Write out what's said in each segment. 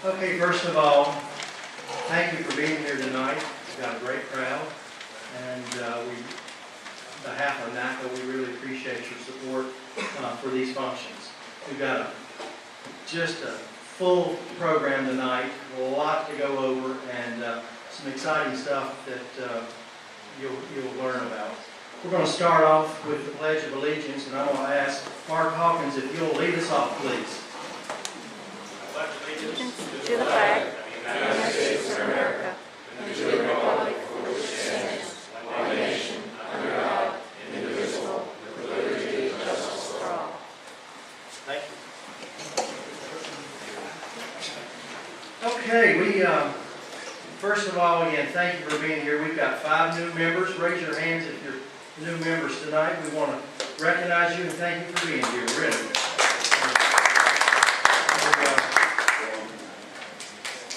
Okay, first of all, thank you for being here tonight. We've got a great crowd, and on behalf of Naca, we really appreciate your support for these functions. We've got just a full program tonight, a lot to go over, and some exciting stuff that you'll learn about. We're going to start off with the Pledge of Allegiance, and I'm going to ask Mark Hawkins if you'll lead us off, please. Allegiance to the flag of the United States of America and to the republic for which it stands, one nation, under God, indivisible, with liberty and justice for all. Thank you. Okay, first of all, again, thank you for being here. We've got 5 new members. Raise your hands if you're new members tonight. We want to recognize you and thank you for being here, really.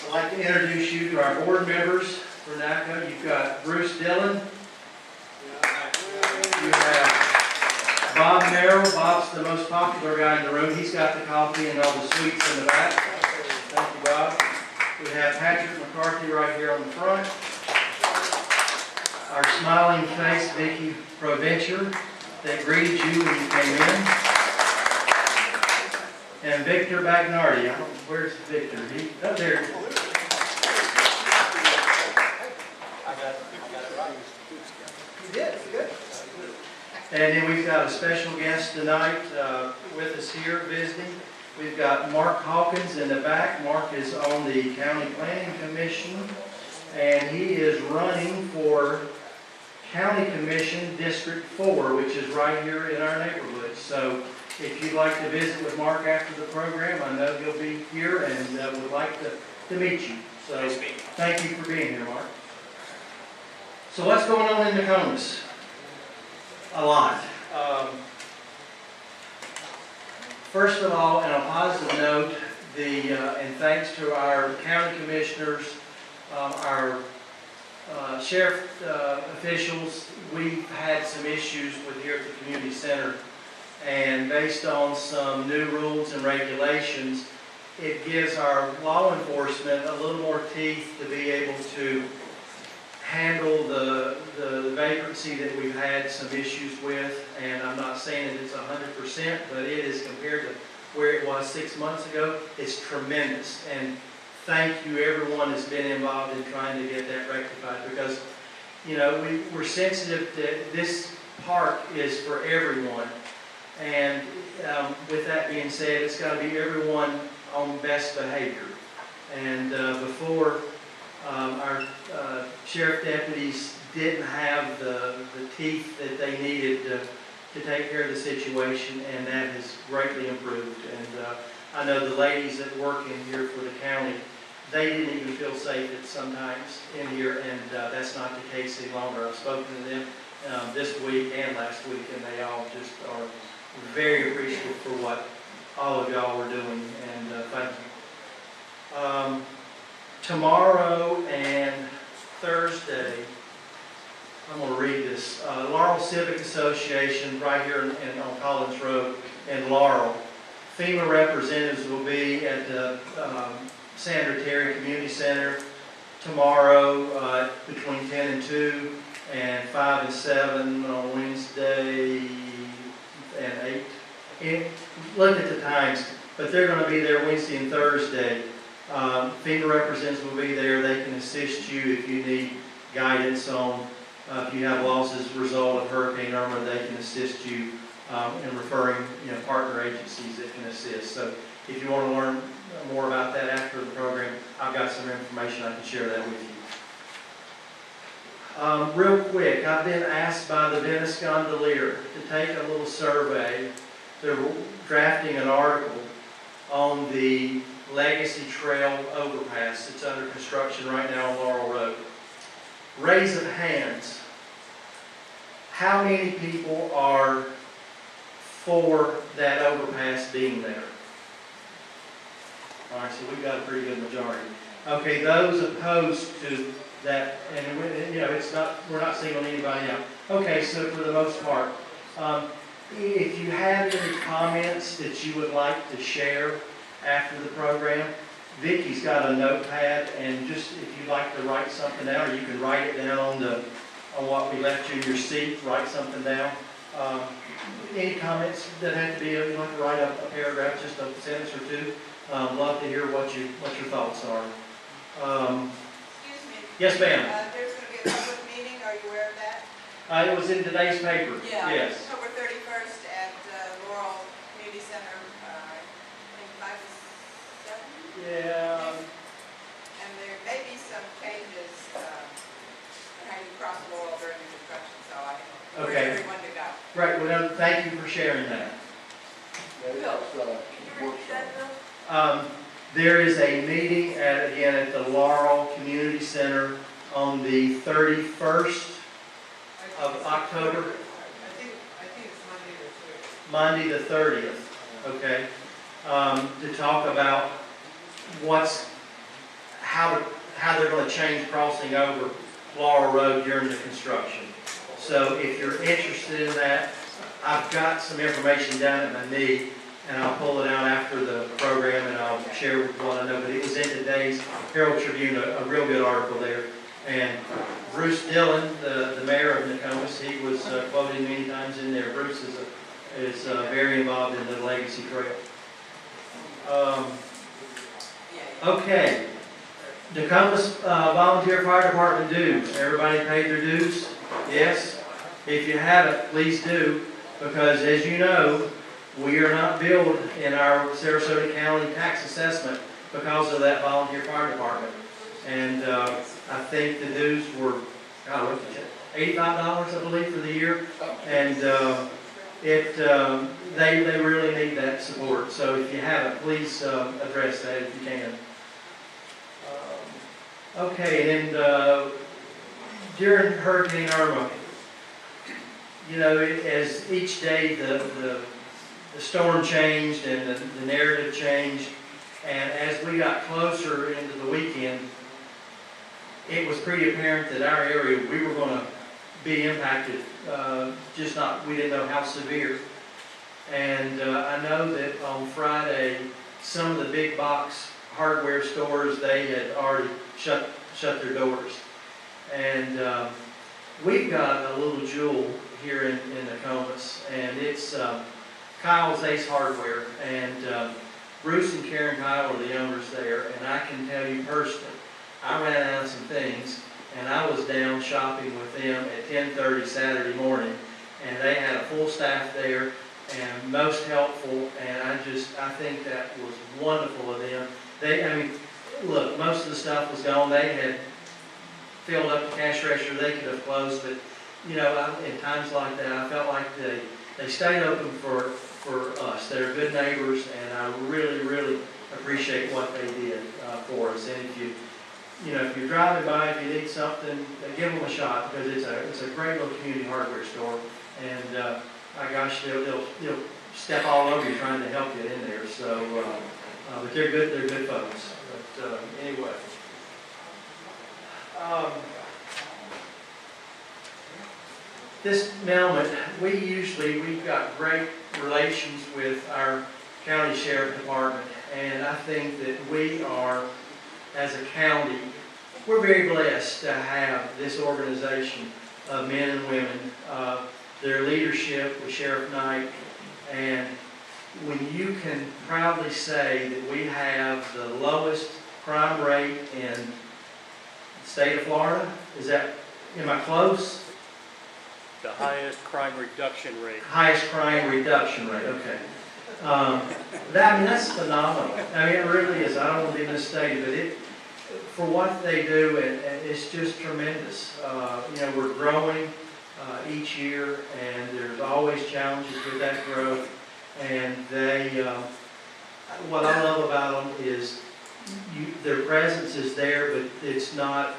I'd like to introduce you to our board members for NACA. You've got Bruce Dillon. You have Bob Merrill. Bob's the most popular guy in the room. He's got the coffee and all the sweets in the back. Thank you, Bob. We have Patrick McCarthy right here on the front. Our smiling face, Vicki Provencher, that greeted you when you came in. And Victor Bagnardi. Where's Victor? Up there. I got it right. You did. Good. And then we've got a special guest tonight with us here visiting. We've got Mark Hawkins in the back. Mark is on the County Planning Commission, and he is running for County Commission District 4, which is right here in our neighborhood. So if you'd like to visit with Mark after the program, I know he'll be here and would like to meet you. So thank you for being here, Mark. So what's going on in Nokomis? A lot. First of all, on a positive note, and thanks to our county commissioners, our sheriff officials, we've had some issues with here at the community center, and based on some new rules and regulations, it gives our law enforcement a little more teeth to be able to handle the vagrancy that we've had some issues with. And I'm not saying that it's 100%, but it is, compared to where it was 6 months ago, it's tremendous. And thank you everyone that's been involved in trying to get that rectified, because you know we're sensitive that this park is for everyone. And with that being said, it's got to be everyone on best behavior. And before our sheriff deputies didn't have the teeth that they needed to take care of the situation, and that has greatly improved. And I know the ladies that work in here for the county, they didn't even feel safe at sometimes in here, and that's not the case any longer. I've spoken to them this week and last week, and they all just are very appreciative for what all of y'all are doing, and thank you. Tomorrow and Thursday, I'm going to read this. Laurel Civic Association, right here on Collins Road in Laurel. FEMA representatives will be at the Sandra Terry Community Center tomorrow between 10 and 2, and 5 and 7 on Wednesday and 8. Look at the times, but they're going to be there Wednesday and Thursday. FEMA representatives will be there. They can assist you if you need guidance on if you have losses as a result of Hurricane Irma. They can assist you in referring partner agencies that can assist. So if you want to learn more about that after the program, I've got some information I can share that with you. Real quick, I've been asked by the Venice Gondolier to take a little survey. They're drafting an article on the Legacy Trail overpass. It's under construction right now on Laurel Road. Raise of hands. How many people are for that overpass being there? All right, so we've got a pretty good majority. Okay, those opposed to that, and it's not, we're not singling anybody out. Okay, so for the most part, if you have any comments that you would like to share after the program, Vicky's got a notepad, and just if you'd like to write something down, or you can write it down on what we left you in your seat, write something down. Any comments that have to be, you want to write a paragraph, just a sentence or two. Love to hear what your thoughts are. Excuse me. Yes, ma'am. There's going to be a public meeting, are you aware of that? It was in today's paper. Yes. October 31st at Laurel Community Center, I think 5 to 7? Yeah. And there may be some changes in how you cross Laurel during the construction, so I encourage Okay. everyone to go. Right. Well, thank you for sharing that. Bill, can you repeat that, Bill? There is a meeting again at the Laurel Community Center on the 31st of October. I think it's Monday the 30th, okay, to talk about how they're going to change crossing over Laurel Road during the construction. So if you're interested in that, I've got some information down at my knee, and I'll pull it out after the program and I'll share with what I know. But it was in today's Herald Tribune, a real good article there. And Bruce Dillon, the mayor of Nokomis, he was quoted many times in there. Bruce is very involved in the Legacy Trail. Okay, Nokomis Volunteer Fire Department dues. Everybody paid their dues? Yes? If you haven't, please do, because as you know, we are not billed in our Sarasota County tax assessment because of that volunteer fire department. And I think the dues were, $85, I believe, for the year. And they really need that support. So if you haven't, please address that if you can. Okay, and during Hurricane Irma, you know, as each day the storm changed and the narrative changed, and as we got closer into the weekend, it was pretty apparent that our area, we were going to be impacted, we didn't know how severe. And I know that on Friday, some of the big box hardware stores, they had already shut their doors. And we've got a little jewel here in Nokomis, and it's Kyle's Ace Hardware, and Bruce and Karen Kyle are the owners there, and I can tell you personally, I ran out of some things, and I was down shopping with them at 10:30 Saturday morning, and they had a full staff there, and most helpful, and I think that was wonderful of them. Look, most of the stuff was gone. They had filled up the cash register. They could have closed, but you know, in times like that, I felt like they stayed open for us. They're good neighbors, and I really, really appreciate what they did for us. And if you're driving by, if you need something, give them a shot, because it's a great little community hardware store. And my gosh, they'll step all over you trying to help you in there. So, but they're good folks. But anyway. This moment, we've got great relations with our county sheriff department, and I think that we are, as a county, we're very blessed to have this organization of men and women, their leadership with Sheriff Knight, and when you can proudly say that we have the lowest crime rate in the state of Florida, am I close? The highest crime reduction rate. Highest crime reduction rate, okay. That's phenomenal. It really is. I don't want to be misstated, but for what they do, it's just tremendous. We're growing each year, and there's always challenges with that growth. And what I love about them is their presence is there, but it's not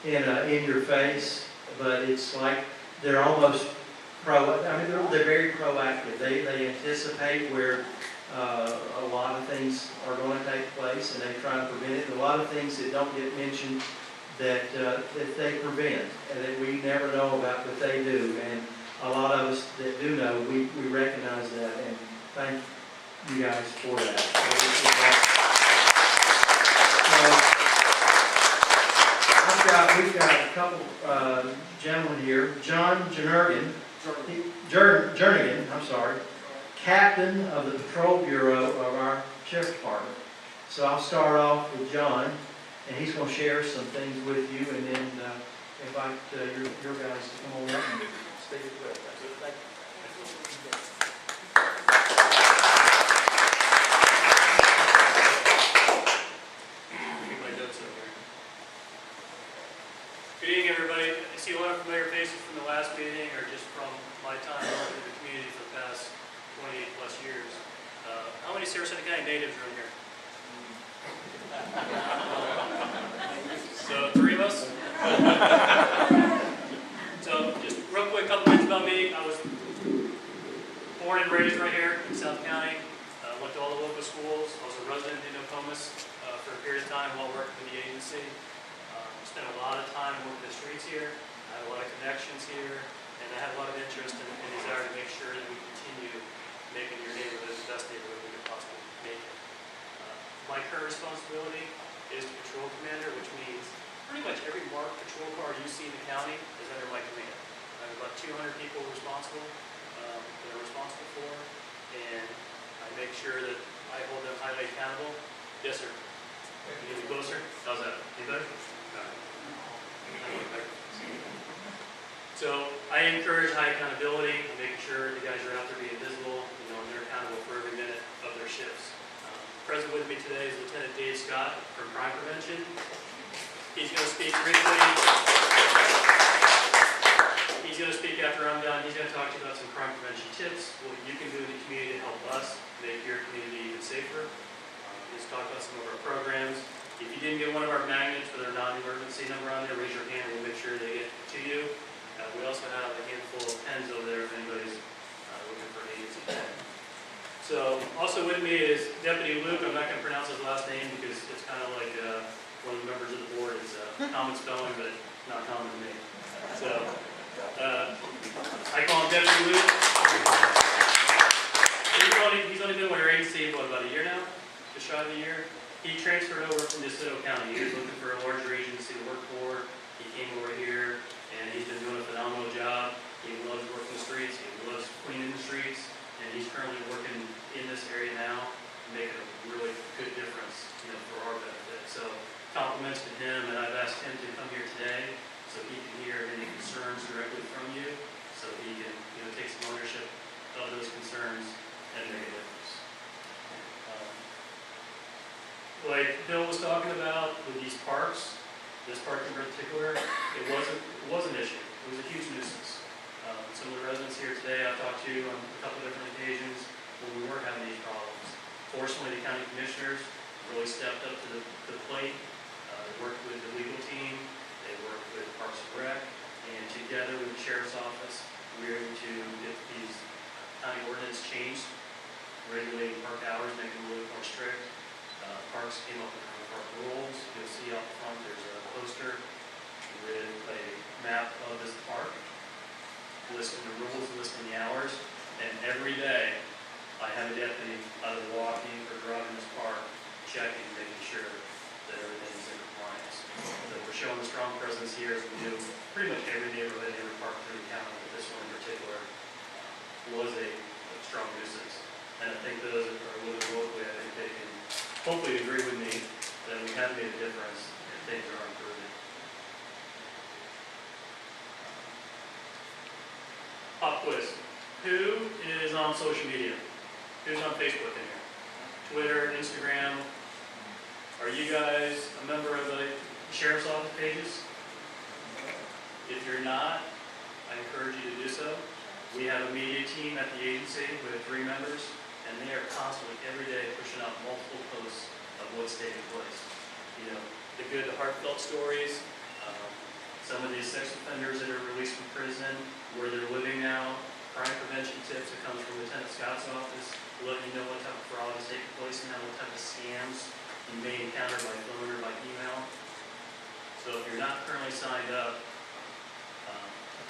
in your face, but it's like they're almost they're very proactive. They anticipate where a lot of things are going to take place, and they try to prevent it. A lot of things that don't get mentioned that they prevent and that we never know about, but they do. And a lot of us that do know, we recognize that, and thank you guys for that. we've got a couple gentlemen here. John Jernigan, I'm sorry, captain of the Patrol Bureau of our Sheriff's Department. So I'll start off with John, and he's going to share some things with you, and then invite your guys to come on up and speak as well. Thank you. Good evening, everybody. I see a lot of familiar faces from the last meeting or just from my time working in the community for the past 28 plus years. How many Sarasota County natives are in here? So 3 of us? So just real quick, a couple things about me. I was born and raised right here in South County. Went to all the local schools. I was a resident in Nokomis for a period of time while working for the agency. Spent a lot of time working the streets here. I had a lot of connections here, and I had a lot of interest and desire to make sure that we continue making your neighborhood the best neighborhood we could possibly make it. My current responsibility is patrol commander, which means pretty much every marked patrol car you see in the county is under my command. I have about 200 people responsible that I'm responsible for, and I make sure that I hold them highly accountable. Yes, sir. Can you get me closer? How's that? Any better? So I encourage high accountability and making sure the guys are out there being visible, and they're accountable for every minute of their shifts. Present with me today is Lieutenant Dave Scott from Crime Prevention. He's going to speak briefly. He's going to speak after I'm done. He's going to talk to you about some crime prevention tips, what you can do in the community to help us make your community even safer. He's talk about some of our programs. If you didn't get one of our magnets with our non-emergency number on there, raise your hand and we'll make sure they get to you. We also have a handful of pens over there if anybody's looking for an agency pen. So also with me is Deputy Luke. I'm not going to pronounce his last name because it's kind of like one of the members of the board. It's common spelling, but not common to me. So I call him Deputy Luke. He's only been with our agency for about a year now, just shy of a year. He transferred over from DeSoto County. He was looking for a larger agency to work for. He came over here, and he's been doing a phenomenal job. He loves working the streets. He loves cleaning the streets, and he's currently working in this area now, making a really good difference, for our benefit. So compliments to him, and I've asked him to come here today so he can hear any concerns directly from you, so he can, take some ownership of those concerns and make a difference. Like Bill was talking about with these parks, this park in particular, it was an issue. It was a huge nuisance. Some of the residents here today I've talked to on a couple different occasions when we were having these problems. Fortunately, the county commissioners really stepped up to the plate. They worked with the legal team, they worked with Parks and Rec, and together with the Sheriff's Office, we were able to get these county ordinance changed, regulating park hours, making them a little more strict. Parks came up with park rules. You'll see out front there's a poster with a map of this park, listing the rules, listing the hours, and every day I have a deputy either walking or driving this park, checking, making sure that everything is in compliance. So we're showing a strong presence here as we do pretty much every neighborhood, every park through the county, but this one in particular was a strong nuisance. And I think those that are living locally, I think they can hopefully agree with me that we have made a difference and things are improving. Pop quiz. Who is on social media? Who's on Facebook in here? Twitter, Instagram? Are you guys a member of the Sheriff's Office pages? If you're not, I encourage you to do so. We have a media team at the agency with 3 members. And they are constantly, every day, pushing out multiple posts of what's taking place. The good, the heartfelt stories, some of these sex offenders that are released from prison, where they're living now, crime prevention tips that comes from Lieutenant Scott's office, letting you know what type of fraud is taking place now, what type of scams you may encounter by phone or by email. So if you're not currently signed up,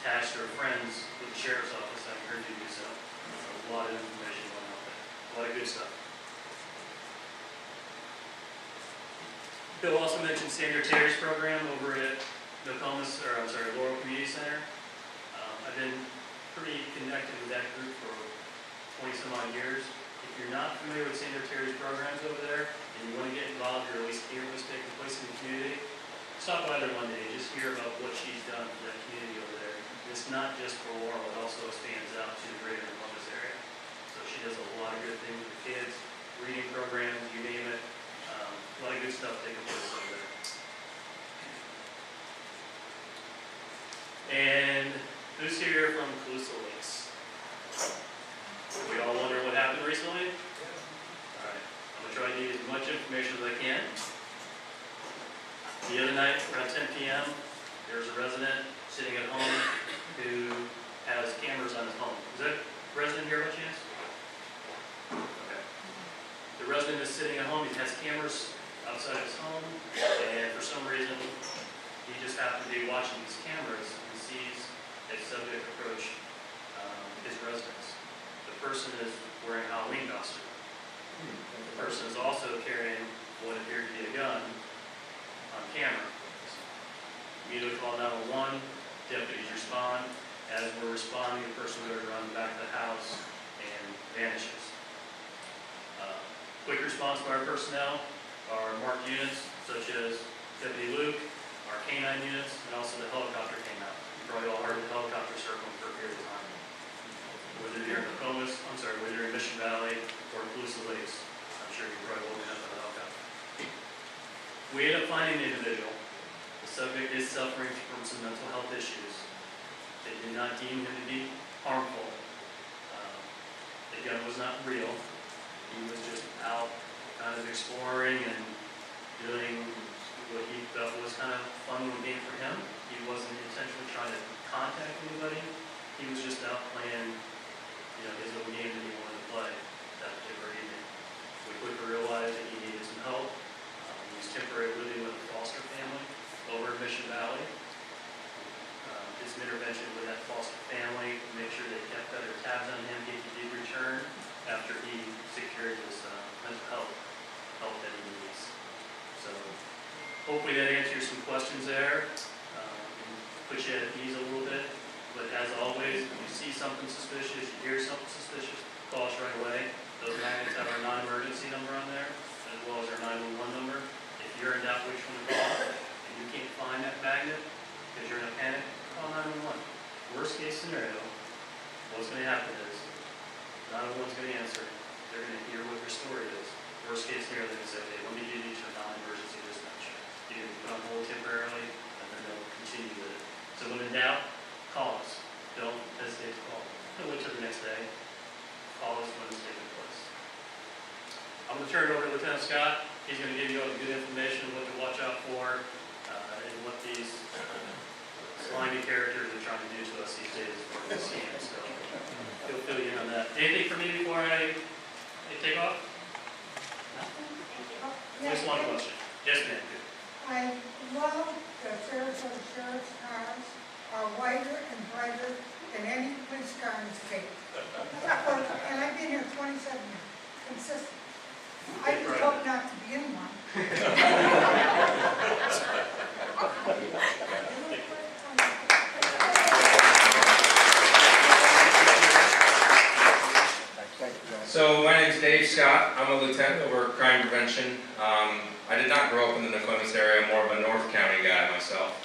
attached or friends with the Sheriff's Office, I encourage you to do so. There's a lot of information. A lot of good stuff. Bill also mentioned Sandra Terry's program over at Laurel Community Center. I've been pretty connected with that group for 20 some odd years. If you're not familiar with Senator Terry's programs over there, and you want to get involved, or at least hear what's taking place in the community, stop by there one day, just hear about what she's done for that community over there. It's not just for Laurel, it also expands out to the greater Columbus area. So she does a lot of good things with the kids, reading programs, you name it. A lot of good stuff taking place over there. And who's here from Calusa Lakes? We all wonder what happened recently? Alright, I'm going to try to give you as much information as I can. The other night, around 10 p.m., there was a resident sitting at home who has cameras on his home. Is that resident here by chance? Okay. The resident is sitting at home, he has cameras outside his home, and for some reason, he just happened to be watching these cameras and sees a subject approach his residence. The person is wearing a Halloween costume. The person is also carrying what appeared to be a gun on camera. Immediately call 911, deputies respond. As we're responding, the person goes around the back of the house and vanishes. Quick response by our personnel, our marked units such as Deputy Luke, our canine units, and also the helicopter came out. You probably all heard the helicopter circling for a period of time. Whether you're in whether you're in Mission Valley or Calusa Lakes, I'm sure you probably woken up with a helicopter. We end up finding the individual. The subject is suffering from some mental health issues. They did not deem him to be harmful. The gun was not real. He was just out kind of exploring and doing what he felt was kind of fun and game for him. He wasn't intentionally trying to contact anybody. He was just out playing, his little game that he wanted to play that particular evening. We quickly realized that he needed some help. He was temporarily living with a foster family over in Mission Valley. Did some intervention with that foster family, make sure they kept better tabs on him. He did return after he secured his mental health help that he needs. So hopefully that answers some questions there. Put you at ease a little bit. But as always, if you see something suspicious, you hear something suspicious, call us right away. Those magnets have our non-emergency number on there, as well as our 911 number. If you're in doubt which one to call, and you can't find that magnet because you're in a panic, call 911. Worst case scenario, what's going to happen is 911's going to answer. They're going to hear what your story is. Worst case scenario, they're going to say, okay, let me give you to a non-emergency dispatch. You can put on hold temporarily, and then they'll continue with it. So when in doubt, call us. Don't hesitate to call. Don't wait till the next day. Call us when it's taking place. I'm going to turn it over to Lieutenant Scott. He's going to give you all the good information, what to watch out for, and what these slimy characters are trying to do to us these days as far as seeing. So he'll fill you in on that. Anything for me before I take off? Just one question. Yes, ma'am. I love the Sarasota Sheriff's cars are whiter and brighter than any police car in the state. And I've been here 27 years, consistent. I just hope not to be in one. So my name is Dave Scott. I'm a lieutenant over crime prevention. I did not grow up in the Nokomis area. I'm more of a North County guy myself.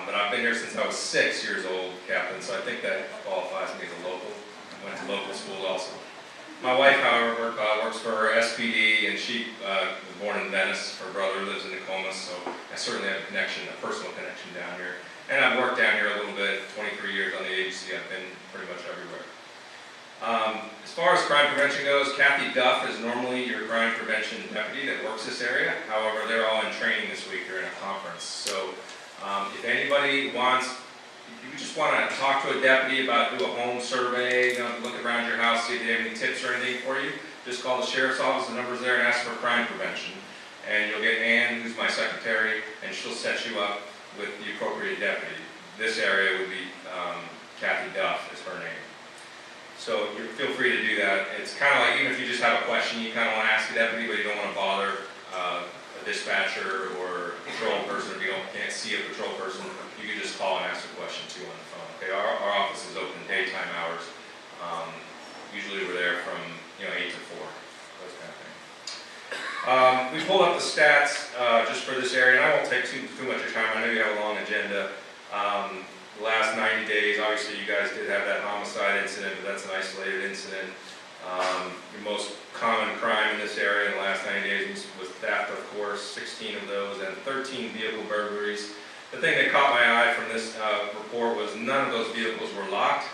But I've been here since I was 6 years old, Captain, so I think that qualifies me as a local. I went to local school also. My wife, however, works for SPD, and she was born in Venice. Her brother lives in Nokomis, so I certainly have a connection, a personal connection down here. And I've worked down here a little bit, 23 years on the agency. I've been pretty much everywhere. As far as crime prevention goes, Kathy Duff is normally your crime prevention deputy that works this area. However, they're all in training this week. They're in a conference. So if anybody wants, if you just want to talk to a deputy about do a home survey, look around your house, see if they have any tips or anything for you, just call the sheriff's office, the number's there, and ask for crime prevention. And you'll get Ann, who's my secretary, and she'll set you up with the appropriate deputy. This area would be Kathy Duff is her name. So you feel free to do that. It's kind of like, even if you just have a question you kind of want to ask a deputy, but you don't want to bother a dispatcher or a patrol person if you can't see a patrol person, you can just call and ask a question too on the phone. Okay, our office is open daytime hours. Usually we're there from 8 to 4, those kind of things. We pulled up the stats just for this area, and I won't take too much of your time. I know you have a long agenda. The last 90 days, obviously you guys did have that homicide incident, but that's an isolated incident. The most common crime in this area in the last 90 days was theft, of course, 16 of those, and 13 vehicle burglaries. The thing that caught my eye from this report was none of those vehicles were locked,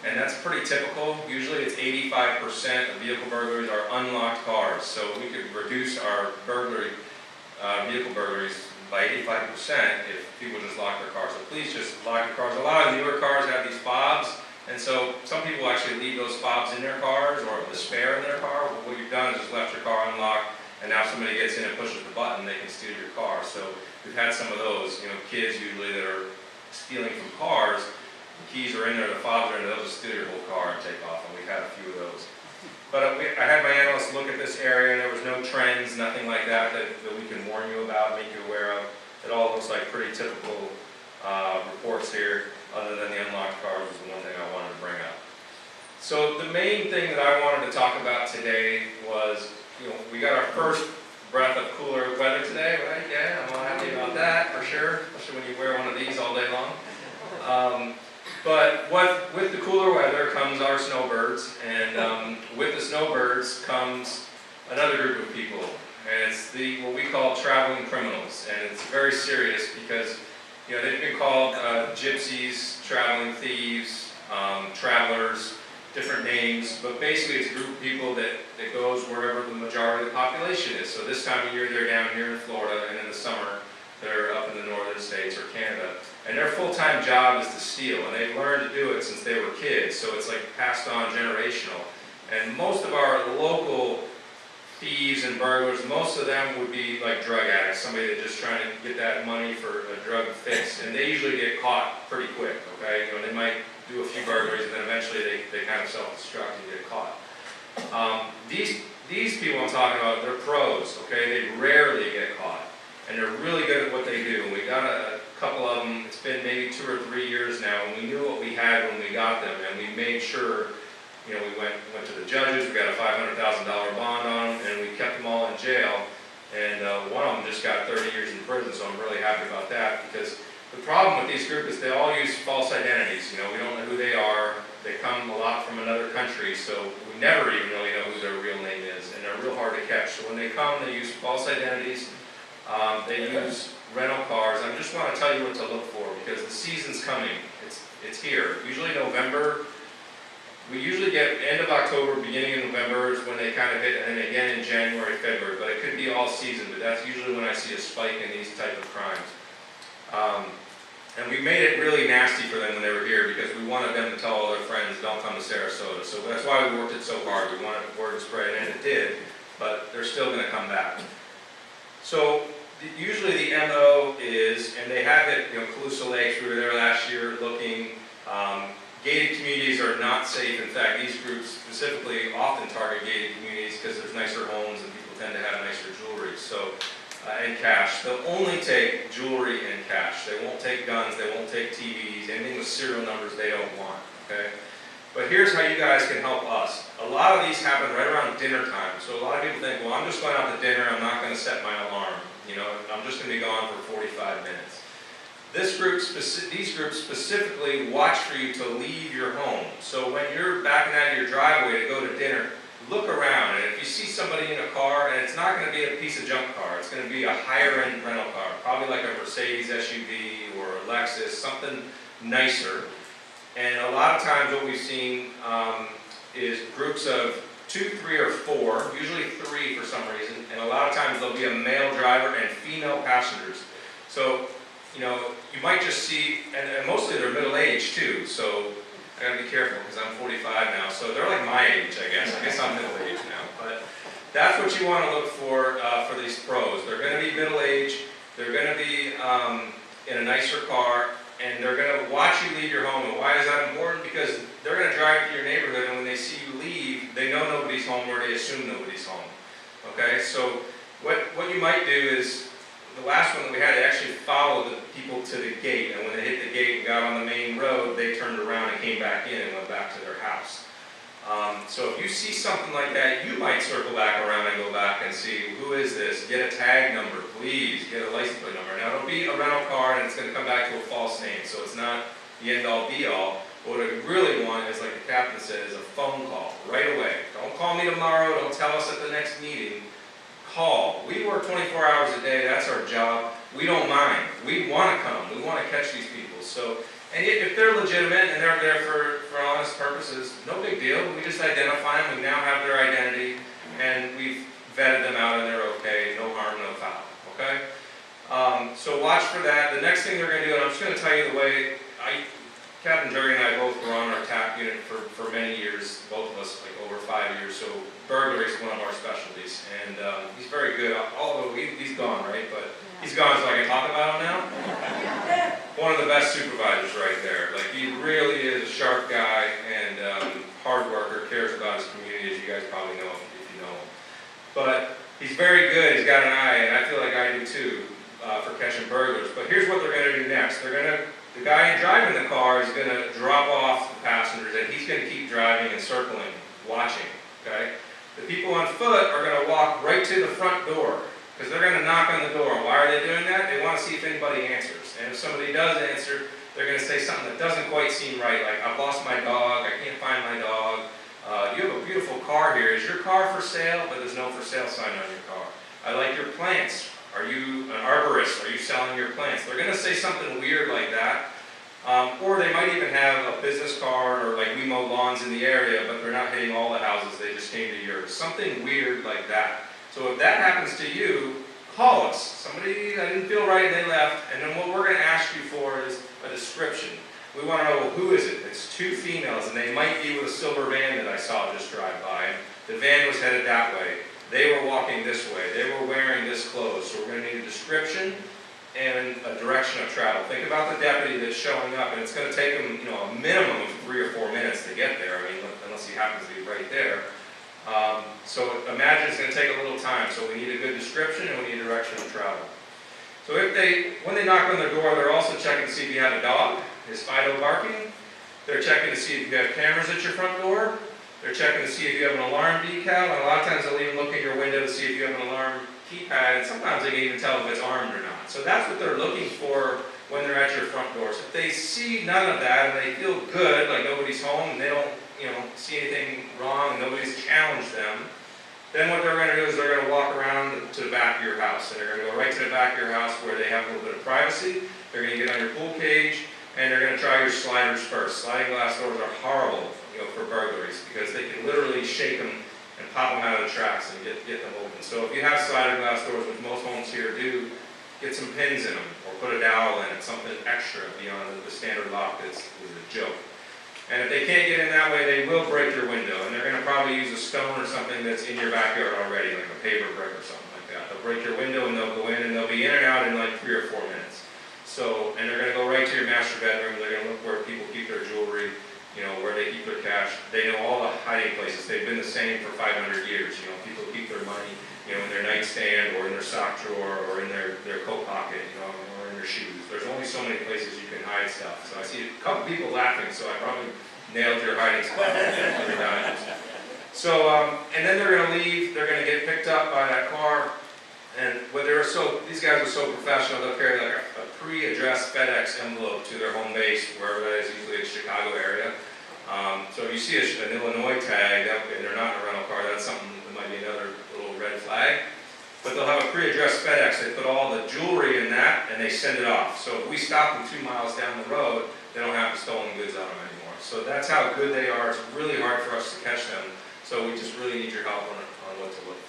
and that's pretty typical. Usually it's 85% of vehicle burglaries are unlocked cars, so we could reduce our vehicle burglaries by 85% if people just lock their cars. So please just lock your cars. A lot of newer cars have these fobs, and so some people actually leave those fobs in their cars or the spare in their car. What you've done is just left your car unlocked, and now if somebody gets in and pushes the button, they can steal your car. So we've had some of those, kids usually that are stealing from cars. The keys are in there, the fobs are in there, they'll just steal your whole car and take off, and we've had a few of those. But I had my analysts look at this area, and there was no trends, nothing like that we can warn you about, make you aware of. It all looks like pretty typical reports here, other than the unlocked cars was the one thing I wanted to bring up. So the main thing that I wanted to talk about today was, we got our first breath of cooler weather today, right? Yeah, I'm all happy about that, for sure, especially when you wear one of these all day long. But with the cooler weather comes our snowbirds, and with the snowbirds comes another group of people, and it's what we call traveling criminals, and it's very serious because they've been called gypsies, traveling thieves, travelers, different names, but basically it's a group of people that goes wherever the majority of the population is. So this time of year they're down here in Florida, and in the summer they're up in the northern states or Canada. And their full-time job is to steal, and they've learned to do it since they were kids, so it's like passed on generational. And most of our local thieves and burglars, most of them would be like drug addicts, somebody that's just trying to get that money for a drug fix, and they usually get caught pretty quick, okay? They might do a few burglaries, and then eventually they kind of self-destruct and get caught. These people I'm talking about, they're pros, okay? They rarely get caught, and they're really good at what they do. And we got a couple of them, it's been maybe 2 or 3 years now, and we knew what we had when we got them, and we made sure, we went to the judges, we got a $500,000 bond on them, and we kept them all in jail, and one of them just got 30 years in prison, so I'm really happy about that, because the problem with these groups is they all use false identities. We don't know who they are, they come a lot from another country, so we never even really know who their real name is, and they're real hard to catch. So when they come, they use false identities, they use rental cars. I just want to tell you what to look for, because the season's coming. It's here. Usually November, we usually get end of October, beginning of November is when they kind of hit, and then again in January, February, but it could be all season, but that's usually when I see a spike in these type of crimes. And we made it really nasty for them when they were here, because we wanted them to tell all their friends, don't come to Sarasota. So that's why we worked it so hard. We wanted the word to spread, and it did, but they're still going to come back. So usually the MO is, and they have it, Calusa Lakes, we were there last year looking. Gated communities are not safe. In fact, these groups specifically often target gated communities because there's nicer homes and people tend to have nicer jewelry. So, and cash. They'll only take jewelry and cash. They won't take guns, they won't take TVs, anything with serial numbers they don't want, okay? But here's how you guys can help us. A lot of these happen right around dinner time. So a lot of people think, well, I'm just going out to dinner, I'm not going to set my alarm. I'm just going to be gone for 45 minutes. These groups specifically watch for you to leave your home. So when you're backing out of your driveway to go to dinner, look around, and if you see somebody in a car, and it's not going to be a piece of junk car, it's going to be a higher-end rental car, probably like a Mercedes SUV or a Lexus, something nicer. And a lot of times what we've seen is groups of 2, 3, or 4, usually 3 for some reason, and a lot of times there'll be a male driver and female passengers. So, you might just see, and mostly they're middle-aged too, so I gotta be careful because I'm 45 now, so they're like my age, I guess. I guess I'm middle-aged now, but that's what you want to look for these pros. They're going to be middle-aged, they're going to be in a nicer car, and they're going to watch you leave your home. And why is that important? Because they're going to drive through your neighborhood, and when they see you leave, they know nobody's home, or they assume nobody's home. Okay, so what you might do is, the last one that we had, they actually followed the people to the gate, and when they hit the gate and got on the main road, they turned around and came back in and went back to their house. So if you see something like that, you might circle back around and go back and see, who is this? Get a tag number, please. Get a license plate number. Now, it'll be a rental car, and it's going to come back to a false name, so it's not the end-all, be-all. What I really want is, like the captain said, is a phone call right away. Don't call me tomorrow. Don't tell us at the next meeting. Call. We work 24 hours a day. That's our job. We don't mind. We want to come. We want to catch these people. So, and if they're legitimate and they're there for honest purposes, no big deal. We just identify them. We now have their identity, and we've vetted them out, and they're okay. No harm, no foul. Okay? So watch for that. The next thing they're going to do, and I'm just going to tell you the way Captain Jerry and I both were on our TAP unit for many years, both of us, like over 5 years. So burglary is one of our specialties, and he's very good. Although he's gone, right? But he's gone, so I can talk about him now. One of the best supervisors right there. Like, he really is a sharp guy and hard worker, cares about his community, as you guys probably know if you know him. But he's very good. He's got an eye, and I feel like I do too, for catching burglars. But here's what they're going to do next. The guy driving the car is going to drop off the passengers, and he's going to keep driving and circling, watching, okay? The people on foot are going to walk right to the front door, because they're going to knock on the door. Why are they doing that? They want to see if anybody answers. And if somebody does answer, they're going to say something that doesn't quite seem right, like, I've lost my dog, I can't find my dog, you have a beautiful car here. Is your car for sale? But there's no for sale sign on your car. I like your plants. Are you an arborist? Are you selling your plants? They're going to say something weird like that. Or they might even have a business card, or like, we mow lawns in the area, but they're not hitting all the houses, they just came to yours. Something weird like that. So if that happens to you, call us. Somebody, I didn't feel right and they left, and then what we're going to ask you for is a description. We want to know, well, who is it? It's two females, and they might be with a silver van that I saw just drive by. The van was headed that way. They were walking this way. They were wearing this clothes. So we're going to need a description and a direction of travel. Think about the deputy that's showing up, and it's going to take him, a minimum of 3 or 4 minutes to get there. I mean, unless he happens to be right there. So imagine it's going to take a little time. So we need a good description and we need a direction of travel. So when they knock on their door, they're also checking to see if you have a dog. Is Fido barking? They're checking to see if you have cameras at your front door. They're checking to see if you have an alarm decal, and a lot of times they'll even look in your window to see if you have an alarm keypad, and sometimes they can even tell if it's armed or not. So that's what they're looking for when they're at your front door. So if they see none of that and they feel good, like nobody's home, and they don't see anything wrong, and nobody's challenged them, then what they're going to do is they're going to walk around to the back of your house. And they're going to go right to the back of your house where they have a little bit of privacy. They're going to get on your pool cage, and they're going to try your sliders first. Sliding glass doors are horrible, for burglaries, because they can literally shake them and pop them out of the tracks and get them open. So if you have slider glass doors, which most homes here do, get some pins in them or put a dowel in it, something extra beyond the standard lock that's a joke. And if they can't get in that way, they will break your window, and they're going to probably use a stone or something that's in your backyard already, like a paver brick or something like that. They'll break your window and they'll go in, and they'll be in and out in like 3 or 4 minutes. So, and they're going to go right to your master bedroom. They're going to look where people keep their jewelry, where they keep their cash. They know all the hiding places. They've been the same for 500 years. People keep their money, in their nightstand or in their sock drawer or in their coat pocket, or in their shoes. There's only so many places you can hide stuff. So I see a couple people laughing, so I probably nailed your hiding spot. So, and then they're going to leave. They're going to get picked up by that car. And these guys are so professional, they'll carry like a pre-addressed FedEx envelope to their home base, wherever that is, usually the Chicago area. So if you see an Illinois tag, and they're not in a rental car, that's something that might be another little red flag. But they'll have a pre-addressed FedEx. They put all the jewelry in that, and they send it off. So if we stop them 2 miles down the road, they don't have the stolen goods on them anymore. So that's how good they are. It's really hard for us to catch them. So we just really need your help on what to look for.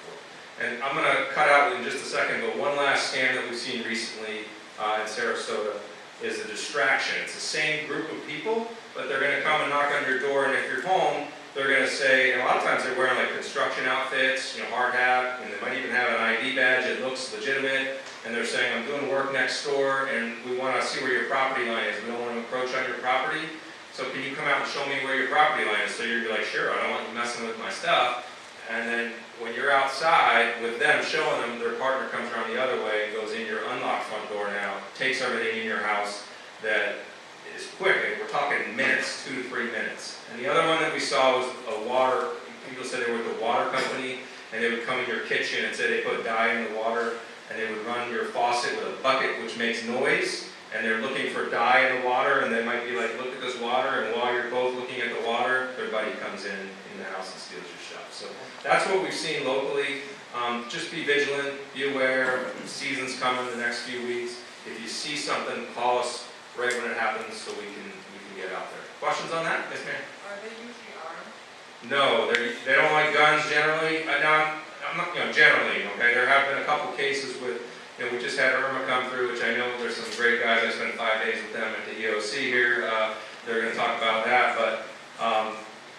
And I'm going to cut out in just a second, but one last scam that we've seen recently in Sarasota is a distraction. It's the same group of people, but they're going to come and knock on your door, and if you're home, they're going to say, and a lot of times they're wearing like construction outfits, hard hat, and they might even have an ID badge that looks legitimate, and they're saying, I'm doing work next door, and we want to see where your property line is. We don't want to encroach on your property, so can you come out and show me where your property line is? So you're like, sure, I don't want you messing with my stuff. and then when you're outside with them showing them, their partner comes around the other way and goes in your unlocked front door now, takes everything in your house that is quick. We're talking minutes, 2 to 3 minutes. And the other one that we saw was a water, people said they were with the water company, and they would come in your kitchen and say they put dye in the water, and they would run your faucet with a bucket, which makes noise, and they're looking for dye in the water, and they might be like, look at this water, and while you're both looking at the water, their buddy comes in the house and steals your stuff. So that's what we've seen locally. Just be vigilant, be aware, season's coming the next few weeks. If you see something, call us right when it happens so we can get out there. Questions on that? Yes, ma'am? Are they usually armed? No, they don't like guns generally. Now, I'm not, generally, okay? There have been a couple cases with, we just had Irma come through, which I know there's some great guys. I spent 5 days with them at the EOC here. They're going to talk about that, but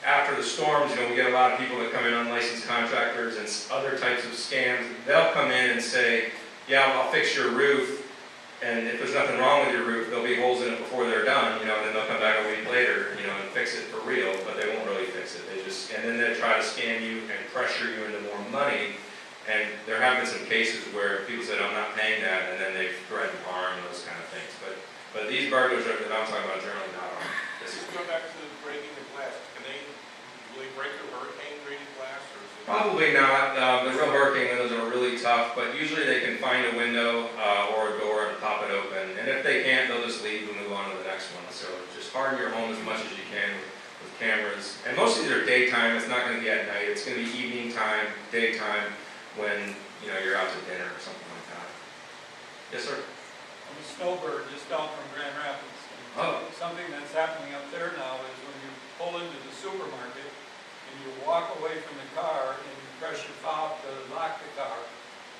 after the storms, we get a lot of people that come in, unlicensed contractors and other types of scams. They'll come in and say, yeah, I'll fix your roof, and if there's nothing wrong with your roof, there'll be holes in it before they're done, and then they'll come back a week later, and fix it for real, but they won't really fix it. And then they try to scam you and pressure you into more money, and there have been some cases where people said, I'm not paying that, and then they've threatened harm and those kind of things. But these burglars that I'm talking about are generally not armed. Just go back to breaking the glass. Will they break a hurricane-rated glass, or is it? Probably not. The real hurricane windows are really tough, but usually they can find a window or a door and pop it open. And if they can't, they'll just leave and move on to the next one. So just harden your home as much as you can with cameras. And most of these are daytime. It's not going to be at night. It's going to be evening time, daytime, when you're out to dinner or something like that. Yes, sir. I'm a snowbird just down from Grand Rapids. Oh. Something that's happening up there now is when you pull into the supermarket and you walk away from the car and you press your fob to lock the car,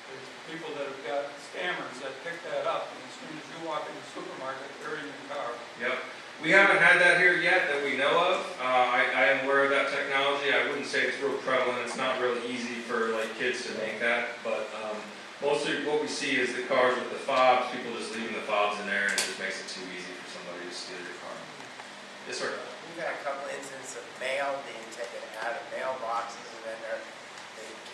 there's people that have got scammers that pick that up, and as soon as you walk in the supermarket, they're in your car. Yep. We haven't had that here yet that we know of. I am aware of that technology. I wouldn't say it's real prevalent. It's not real easy for kids to make that, but mostly what we see is the cars with the fobs, people just leaving the fobs in there, and it just makes it too easy for somebody to steal your car. Yes, sir. We've had a couple incidents of mail being taken out of mailboxes, and then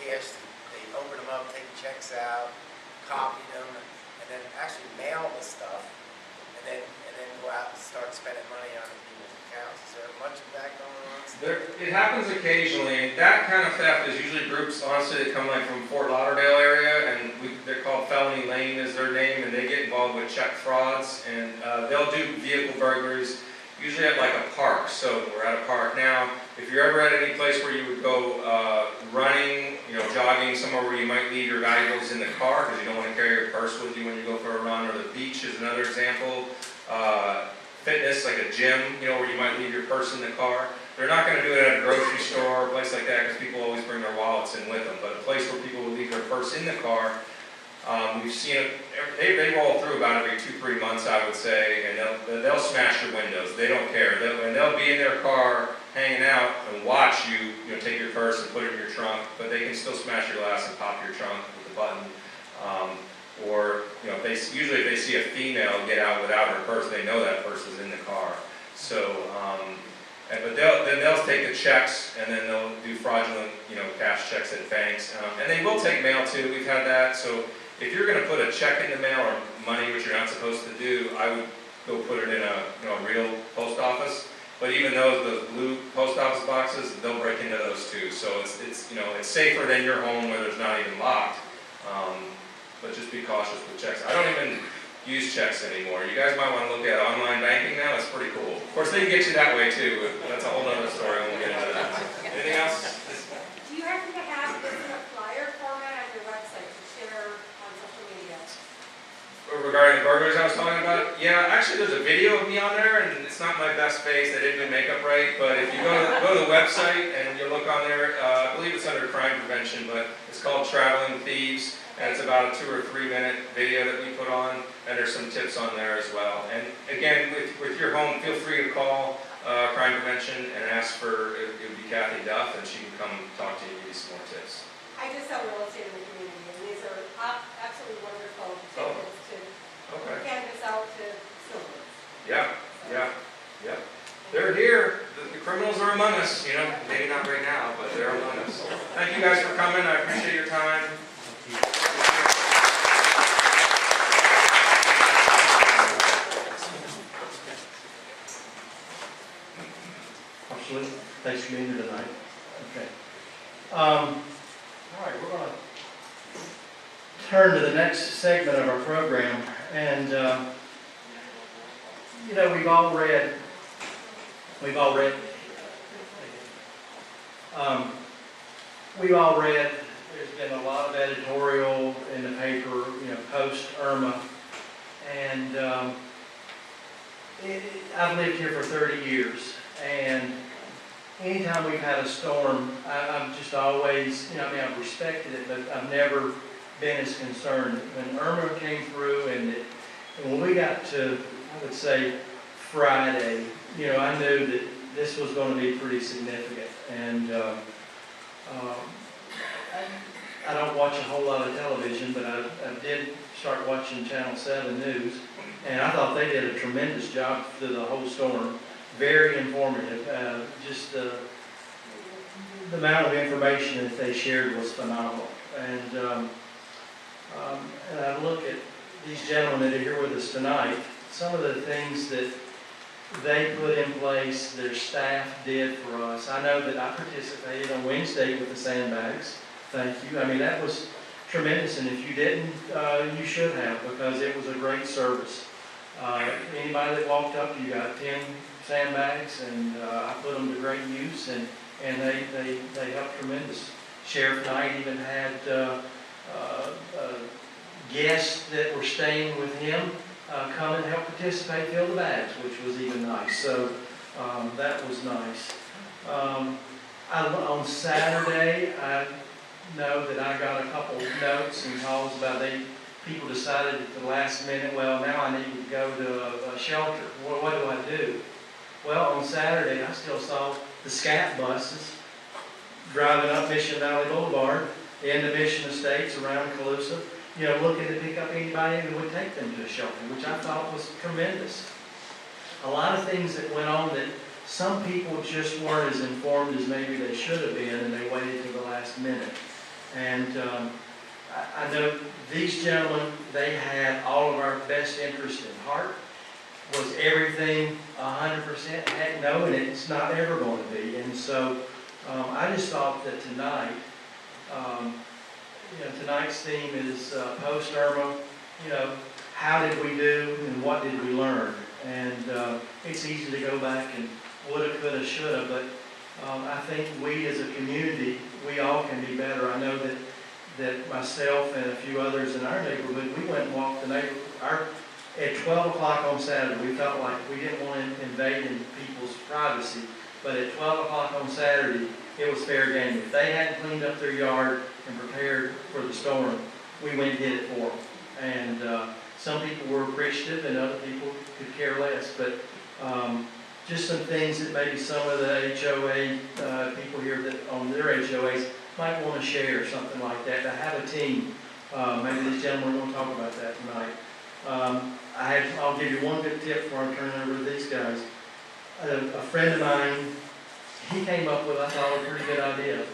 they open them up, take checks out, copy them, and then actually mail the stuff, and then go out and start spending money on people's accounts. Is there much of that going on? It happens occasionally. That kind of theft is usually groups, honestly, that come from Fort Lauderdale area, and they're called Felony Lane is their name, and they get involved with check frauds, and they'll do vehicle burglaries, usually at a park. So we're at a park now. If you're ever at any place where you would go running, jogging, somewhere where you might leave your valuables in the car because you don't want to carry your purse with you when you go for a run, or the beach is another example. Fitness, like a gym, where you might leave your purse in the car. They're not going to do it at a grocery store or a place like that because people always bring their wallets in with them. But a place where people will leave their purse in the car, we've seen it. They roll through about every 2-3 months, I would say, and they'll smash your windows. They don't care. They'll be in their car hanging out and watch you, take your purse and put it in your trunk. But they can still smash your glass and pop your trunk with a button. Or usually if they see a female get out without her purse, they know that purse is in the car. So, but they'll take the checks, and then they'll do fraudulent, cash checks at banks, and they will take mail too. We've had that. So if you're going to put a check in the mail or money, which you're not supposed to do, I would go put it in a real post office. But even those blue post office boxes, they'll break into those too. So it's safer than your home where there's not even locked. But just be cautious with checks. I don't even use checks anymore. You guys might want to look at online banking now. It's pretty cool. Of course, they can get you that way too, but that's a whole other story. We'll get into that. Anything else? Do you happen to have this in a flyer format on your website to share on social media? Regarding the burglaries I was talking about? Yeah, actually there's a video of me on there, and it's not my best face. I didn't do makeup right, but if you go to the website and you look on there, I believe it's under crime prevention, but it's called Traveling Thieves. And it's about a 2 or 3 minute video that we put on, and there's some tips on there as well. And again, with your home, feel free to call Crime Prevention and ask for, it would be Kathy Duff, and she can come talk to you and give you some more tips. I just sell real estate in the community, and these are absolutely wonderful tips to canvas out to snowbirds. Yeah. They're here. The criminals are are among us, you know, maybe not right now, but they're among us. Thank you guys for coming. I appreciate your time. Absolutely. Thanks for being here tonight. Okay. All right, we're going to turn to the next segment of our program. And, you know, we've all read, there's been a lot of editorial in the paper, you know, post Irma. And I've lived here for 30 years. And anytime we've had a storm, I'm just always, you know, I mean, I've respected it, but I've never been as concerned. When Irma came through and when we got to, I would say, Friday, you know, I knew that this was going to be pretty significant. And I don't watch a whole lot of television, but I did start watching Channel 7 News, and I thought they did a tremendous job through the whole storm. Very informative. Just the amount of information that they shared was phenomenal. And I look at these gentlemen that are here with us tonight, some of the things that they put in place, their staff did for us. I know that I participated on Wednesday with the sandbags. Thank you. I mean, that was tremendous, and if you didn't, you should have, because it was a great service. Anybody that walked up, you got 10 sandbags, and I put them to great use, and they helped tremendous. Sheriff Knight even had guests that were staying with him come and help participate, fill the bags, which was even nice. So that was nice. On Saturday, I know that I got a couple notes and calls about people decided at the last minute, well, now I need to go to a shelter. Well, what do I do? Well, on Saturday, I still saw the SCAT buses driving up Mission Valley Boulevard, into Mission Estates, around Calusa, you know, looking to pick up anybody that would take them to a shelter, which I thought was tremendous. A lot of things that went on that some people just weren't as informed as maybe they should have been, and they waited to the last minute. And I know these gentlemen, they had all of our best interest in heart. Was everything 100%? Heck no, and it's not ever going to be. And so I just thought that tonight, you know, tonight's theme is post-Irma, you know, how did we do and what did we learn? And it's easy to go back and woulda, coulda, shoulda, but I think we as a community, we all can be better. I know that myself and a few others in our neighborhood, we went and walked the neighborhood. At 12 o'clock on Saturday, we felt like we didn't want to invade in people's privacy, but at 12 o'clock on Saturday, it was fair game. If they hadn't cleaned up their yard and prepared for the storm, we went and did it for them. And some people were appreciative and other people could care less, but just some things that maybe some of the HOA people here that on their HOAs might want to share, something like that, to have a team. Maybe these gentlemen are going to talk about that tonight. I'll give you one good tip before I turn it over to these guys. A friend of mine, he came up with, I thought, a pretty good idea.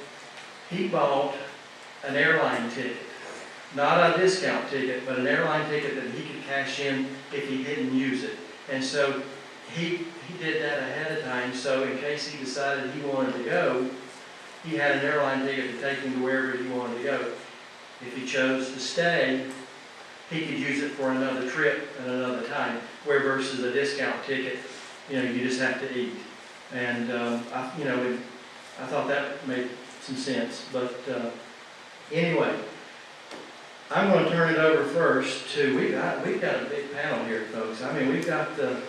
He bought an airline ticket. Not a discount ticket, but an airline ticket that he could cash in if he didn't use it. And so he did that ahead of time, so in case he decided he wanted to go, he had an airline ticket to take him to wherever he wanted to go. If he chose to stay, he could use it for another trip at another time, where versus a discount ticket, you know, you just have to eat. And I thought that made some sense. But anyway, I'm going to turn it over first to we've got a big panel here, folks. I mean, we've got the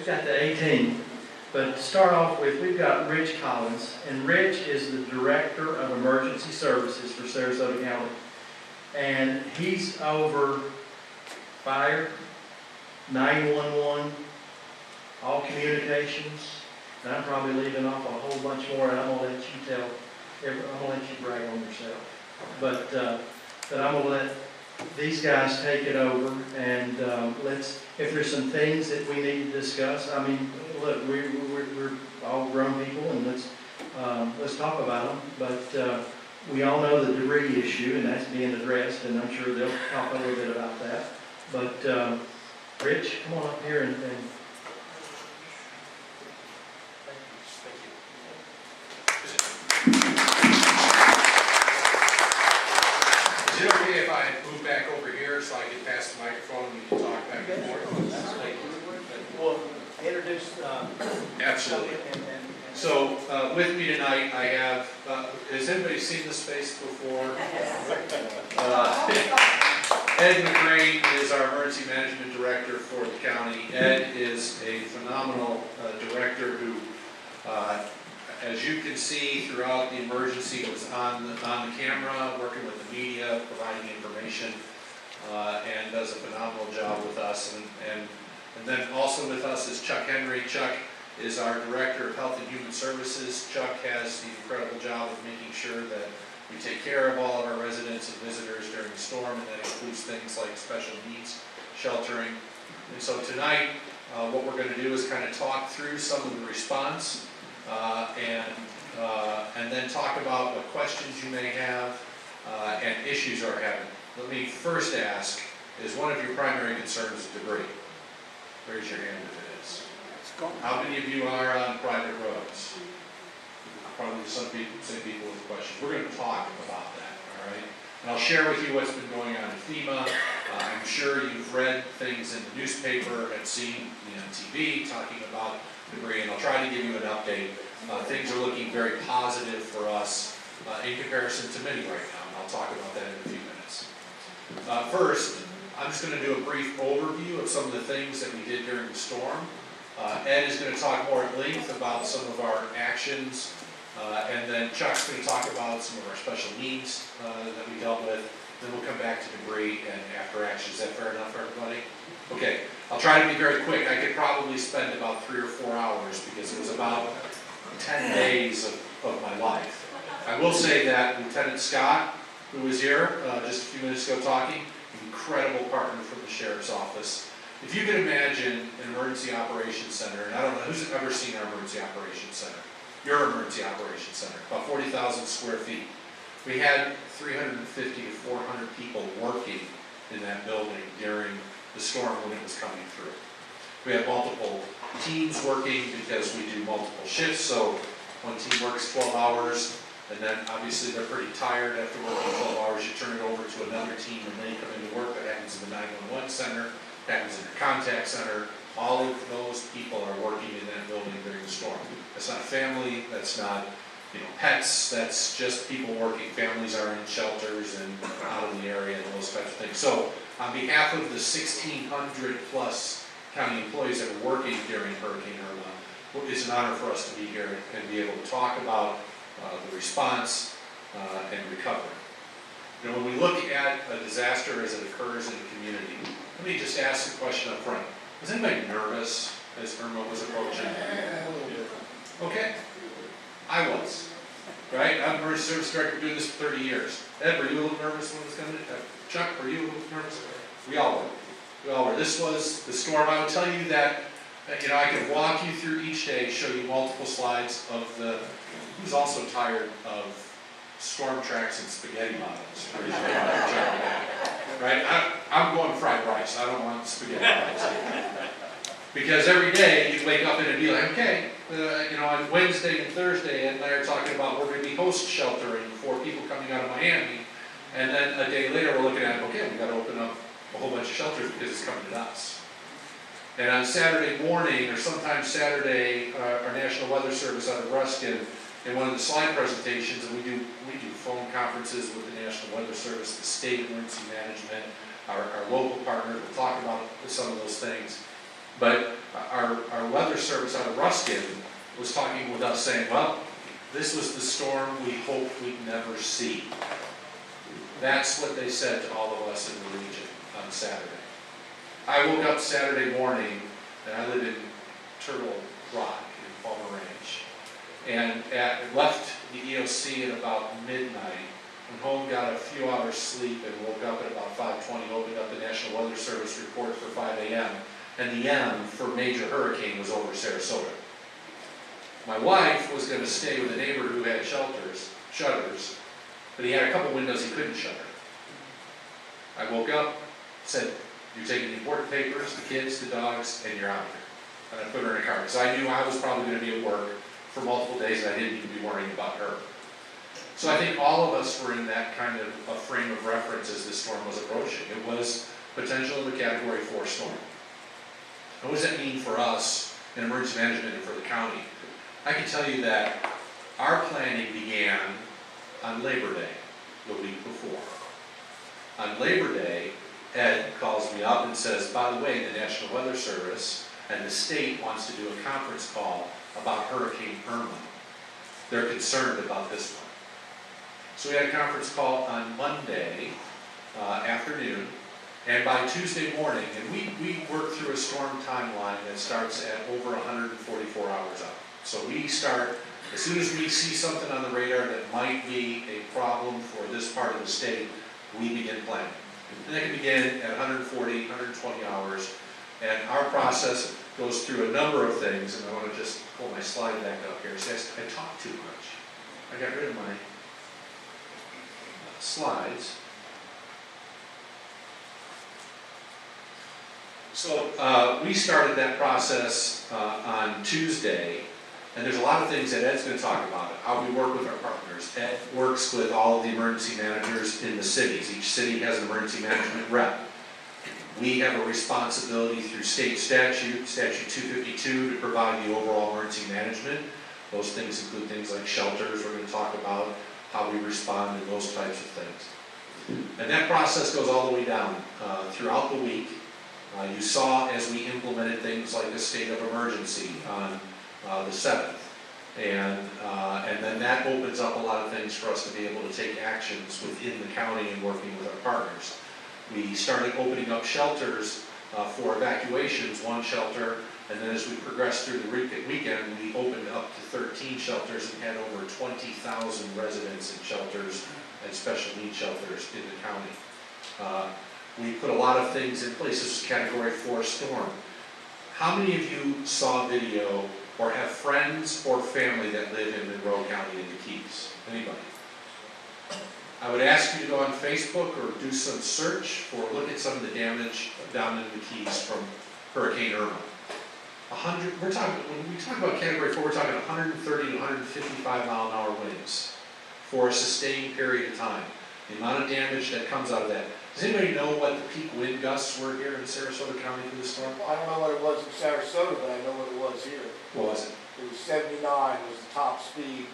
A-team. But to start off with, we've got Rich Collins, and Rich is the Director of Emergency Services for Sarasota County. And he's over fire, 911, all communications, and I'm probably leaving off a whole bunch more, and I'm going to let you brag on yourself. But I'm going to let these guys take it over, and if there's some things that we need to discuss, I mean, look, we're all grown people, and let's talk about them. But we all know the debris issue, and that's being addressed, and I'm sure they'll talk a little bit about that. But Rich, come on up here and Is it okay if I move back over here so I can pass the microphone and we can talk back and forth? Well, introduce. Absolutely. So with me tonight, I have, has anybody seen this face before? Ed McCrain is our emergency management director for the county. Ed is a phenomenal director who, as you can see throughout the emergency, was on the camera, working with the media, providing information, and does a phenomenal job with us. And then also with us is Chuck Henry. Chuck is our Director of Health and Human Services. Chuck has the incredible job of making sure that we take care of all of our residents and visitors during the storm, and that includes things like special needs sheltering. And so tonight, what we're going to do is kind of talk through some of the response, and then talk about what questions you may have and issues you're having. Let me first ask, is one of your primary concerns debris? Raise your hand if it is. How many of you are on private roads? Probably some people with questions. We're going to talk about that, all right? And I'll share with you what's been going on in FEMA. I'm sure you've read things in the newspaper and seen me on TV talking about debris, and I'll try to give you an update. Things are looking very positive for us in comparison to many right now, and I'll talk about that in a few minutes. First, I'm just going to do a brief overview of some of the things that we did during the storm. Ed is going to talk more at length about some of our actions, and then Chuck's going to talk about some of our special needs that we dealt with. Then we'll come back to debris and after action. Is that fair enough for everybody? Okay, I'll try to be very quick. I could probably spend about 3 or 4 hours because it was about 10 days of my life. I will say that Lieutenant Scott, who was here just a few minutes ago talking, incredible partner from the Sheriff's Office. If you can imagine an emergency operations center, and I don't know who's ever seen our emergency operations center, your emergency operations center, about 40,000 square feet. We had 350 to 400 people working in that building during the storm when it was coming through. We had multiple teams working because we do multiple shifts, so one team works 12 hours, and then obviously they're pretty tired after working 12 hours. You turn it over to another team and they come into work. That happens in the 911 center, happens in the contact center. All of those people are working in that building during the storm. That's not family, that's not pets, that's just people working. Families are in shelters and out of the area and those types of things. So on behalf of the 1,600 plus county employees that are working during Hurricane Irma, it's an honor for us to be here and be able to talk about the response and recovery. When we look at a disaster as it occurs in the community, let me just ask a question up front. Was anybody nervous as Irma was approaching? Okay, I was. Right? I'm an emergency service director doing this for 30 years. Ed, were you a little nervous when it was coming? Chuck, were you a little nervous? We all were. We all were. This was the storm. I would tell you that I could walk you through each day, show you multiple slides of who's also tired of storm tracks and spaghetti models. Right? I'm going fried rice. I don't want spaghetti models. Because every day you wake up and it'd be like, okay, on Wednesday and Thursday, Ed and I are talking about we're going to be host sheltering for people coming out of Miami. And then a day later we're looking at, okay, we've got to open up a whole bunch of shelters because it's coming to us. And on Saturday morning, or sometime Saturday, our National Weather Service out of Ruskin, in one of the slide presentations, and we do phone conferences with the National Weather Service, the state emergency management, our local partners. We'll talk about some of those things. But our weather service out of Ruskin was talking with us saying, well, this was the storm we hoped we'd never see. That's what they said to all of us in the region on Saturday. I woke up Saturday morning, and I live in Turtle Rock in Palmer Ranch, and left the EOC at about midnight, went home, got a few hours sleep, and woke up at about 5:20, opened up the National Weather Service report for 5 a.m., and the M for major hurricane was over Sarasota. My wife was gonna stay with a neighbor who had shutters, but he had a couple windows he couldn't shutter. I woke up, said, "You're taking the important papers, the kids, the dogs, and you're out of here." And I put her in a car, because I knew I was probably gonna be at work for multiple days, and I didn't need to be worrying about her. So I think all of us were in that kind of a frame of reference as this storm was approaching. It was potential of a Category 4 storm. What does that mean for us in emergency management and for the county? I can tell you that our planning began on Labor Day, the week before. On Labor Day, Ed calls me up and says, "By the way, the National Weather Service and the state wants to do a conference call about Hurricane Irma. They're concerned about this one." So we had a conference call on Monday afternoon, and by Tuesday morning, and we worked through a storm timeline that starts at over 144 hours out. So we start, as soon as we see something on the radar that might be a problem for this part of the state, we begin planning. And that can begin at 140, 120 hours, and our process goes through a number of things, and I want to just pull my slide back up here. So I talk too much. I got rid of my slides. So we started that process on Tuesday, and there's a lot of things that Ed's going to talk about, how we work with our partners. Ed works with all of the emergency managers in the cities. Each city has an emergency management rep. We have a responsibility through state statute 252, to provide the overall emergency management. Those things include things like shelters, we're going to talk about, how we respond to those types of things. And that process goes all the way down throughout the week. You saw as we implemented things like a state of emergency on the 7th. And then that opens up a lot of things for us to be able to take actions within the county and working with our partners. We started opening up shelters for evacuations, one shelter, and then as we progressed through the weekend, we opened up to 13 shelters and had over 20,000 residents in shelters and special needs shelters in the county. We put a lot of things in place. This was Category 4 storm. How many of you saw video or have friends or family that live in Monroe County in the Keys? Anybody? I would ask you to go on Facebook or do some search or look at some of the damage down in the Keys from Hurricane Irma. When we talk about Category 4, we're talking 130 to 155 mile an hour winds for a sustained period of time. The amount of damage that comes out of that. Does anybody know what the peak wind gusts were here in Sarasota County for this storm? I don't know what it was in Sarasota, but I know what it was here. What was it? It was 79 was the top speed,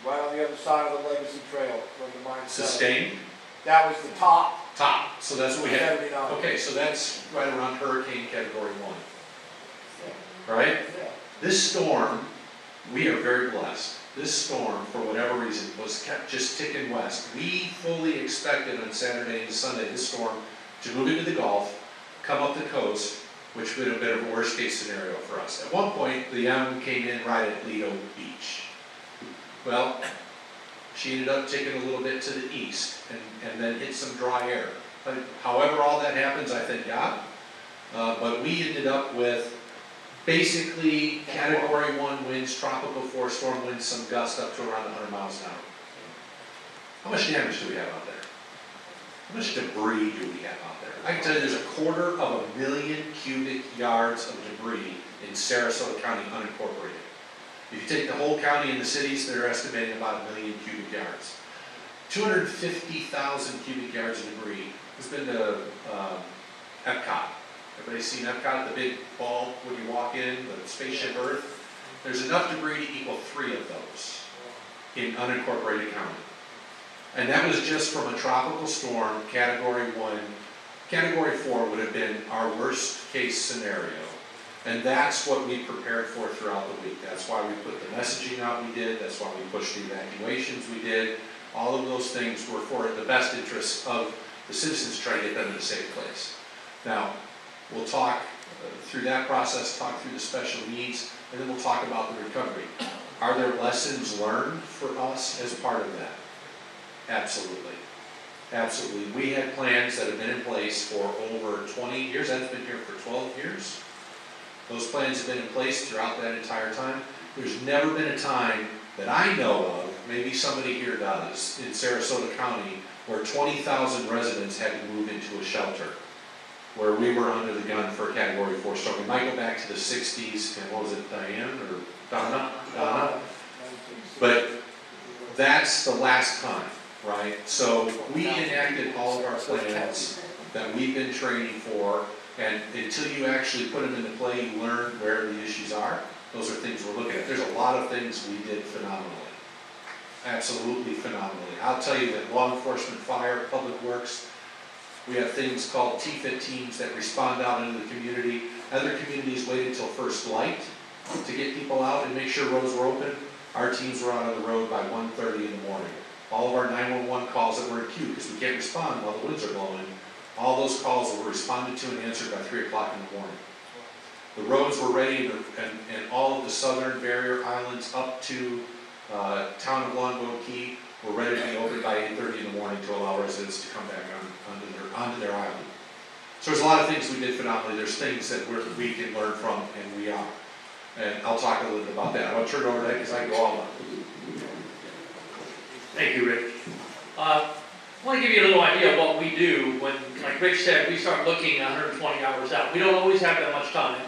right on the other side of the Legacy Trail from the mine. Sustained? That was the top. Top. So that's what we had. 79. Okay, so that's right around Hurricane Category 1. Right? Yeah. This storm, we are very blessed. This storm, for whatever reason, was kept just ticking west. We fully expected on Saturday and Sunday this storm to move into the Gulf, come up the coast, which would have been a worst case scenario for us. At one point, the M came in right at Lido Beach. Well, she ended up taking a little bit to the east and then hit some dry air. But however all that happens, I thank God. But we ended up with basically Category 1 winds, tropical 4 storm winds, some gusts up to around 100 miles an hour. How much damage do we have out there? How much debris do we have out there? I can tell you there's 250,000 cubic yards of debris in Sarasota County unincorporated. If you take the whole county and the cities, they're estimating about 1 million cubic yards. 250,000 cubic yards of debris. It's been to Epcot. Everybody's seen Epcot, the big ball when you walk in, the spaceship Earth? There's enough debris to equal 3 of those in unincorporated county. And that was just from a tropical storm, Category 1. Category 4 would have been our worst case scenario. And that's what we prepared for throughout the week. That's why we put the messaging out we did. That's why we pushed the evacuations we did. All of those things were for the best interests of the citizens, trying to get them in a safe place. Now, we'll talk through that process, talk through the special needs, and then we'll talk about the recovery. Are there lessons learned for us as part of that? Absolutely. Absolutely. We had plans that have been in place for over 20 years. I've been here for 12 years. Those plans have been in place throughout that entire time. There's never been a time that I know of, maybe somebody here does, in Sarasota County, where 20,000 residents had to move into a shelter, where we were under the gun for a Category 4 storm. We might go back to the 60s, and what was it, Diane or Donna? Donna? But that's the last time, right? So we enacted all of our plans that we've been training for, and until you actually put them into play, you learn where the issues are. Those are things we're looking at. There's a lot of things we did phenomenally. Absolutely phenomenally. I'll tell you that law enforcement, fire, public works, we have things called TFIT teams that respond out into the community. Other communities wait until first light to get people out and make sure roads were open. Our teams were out on the road by 1:30 in the morning. All of our 911 calls that were in queue, because we can't respond while the winds are blowing, all those calls were responded to and answered by 3 o'clock in the morning. The roads were ready, and all of the southern barrier islands up to town of Longboat Key were ready to be opened by 8:30 in the morning to allow residents to come back onto their island. So there's a lot of things we did phenomenally. There's things that we can learn from, and we are. And I'll talk a little bit about that. I want to turn it over to that because I can go all on. Thank you, Rich. I want to give you a little idea of what we do when, like Rich said, we start looking 120 hours out. We don't always have that much time.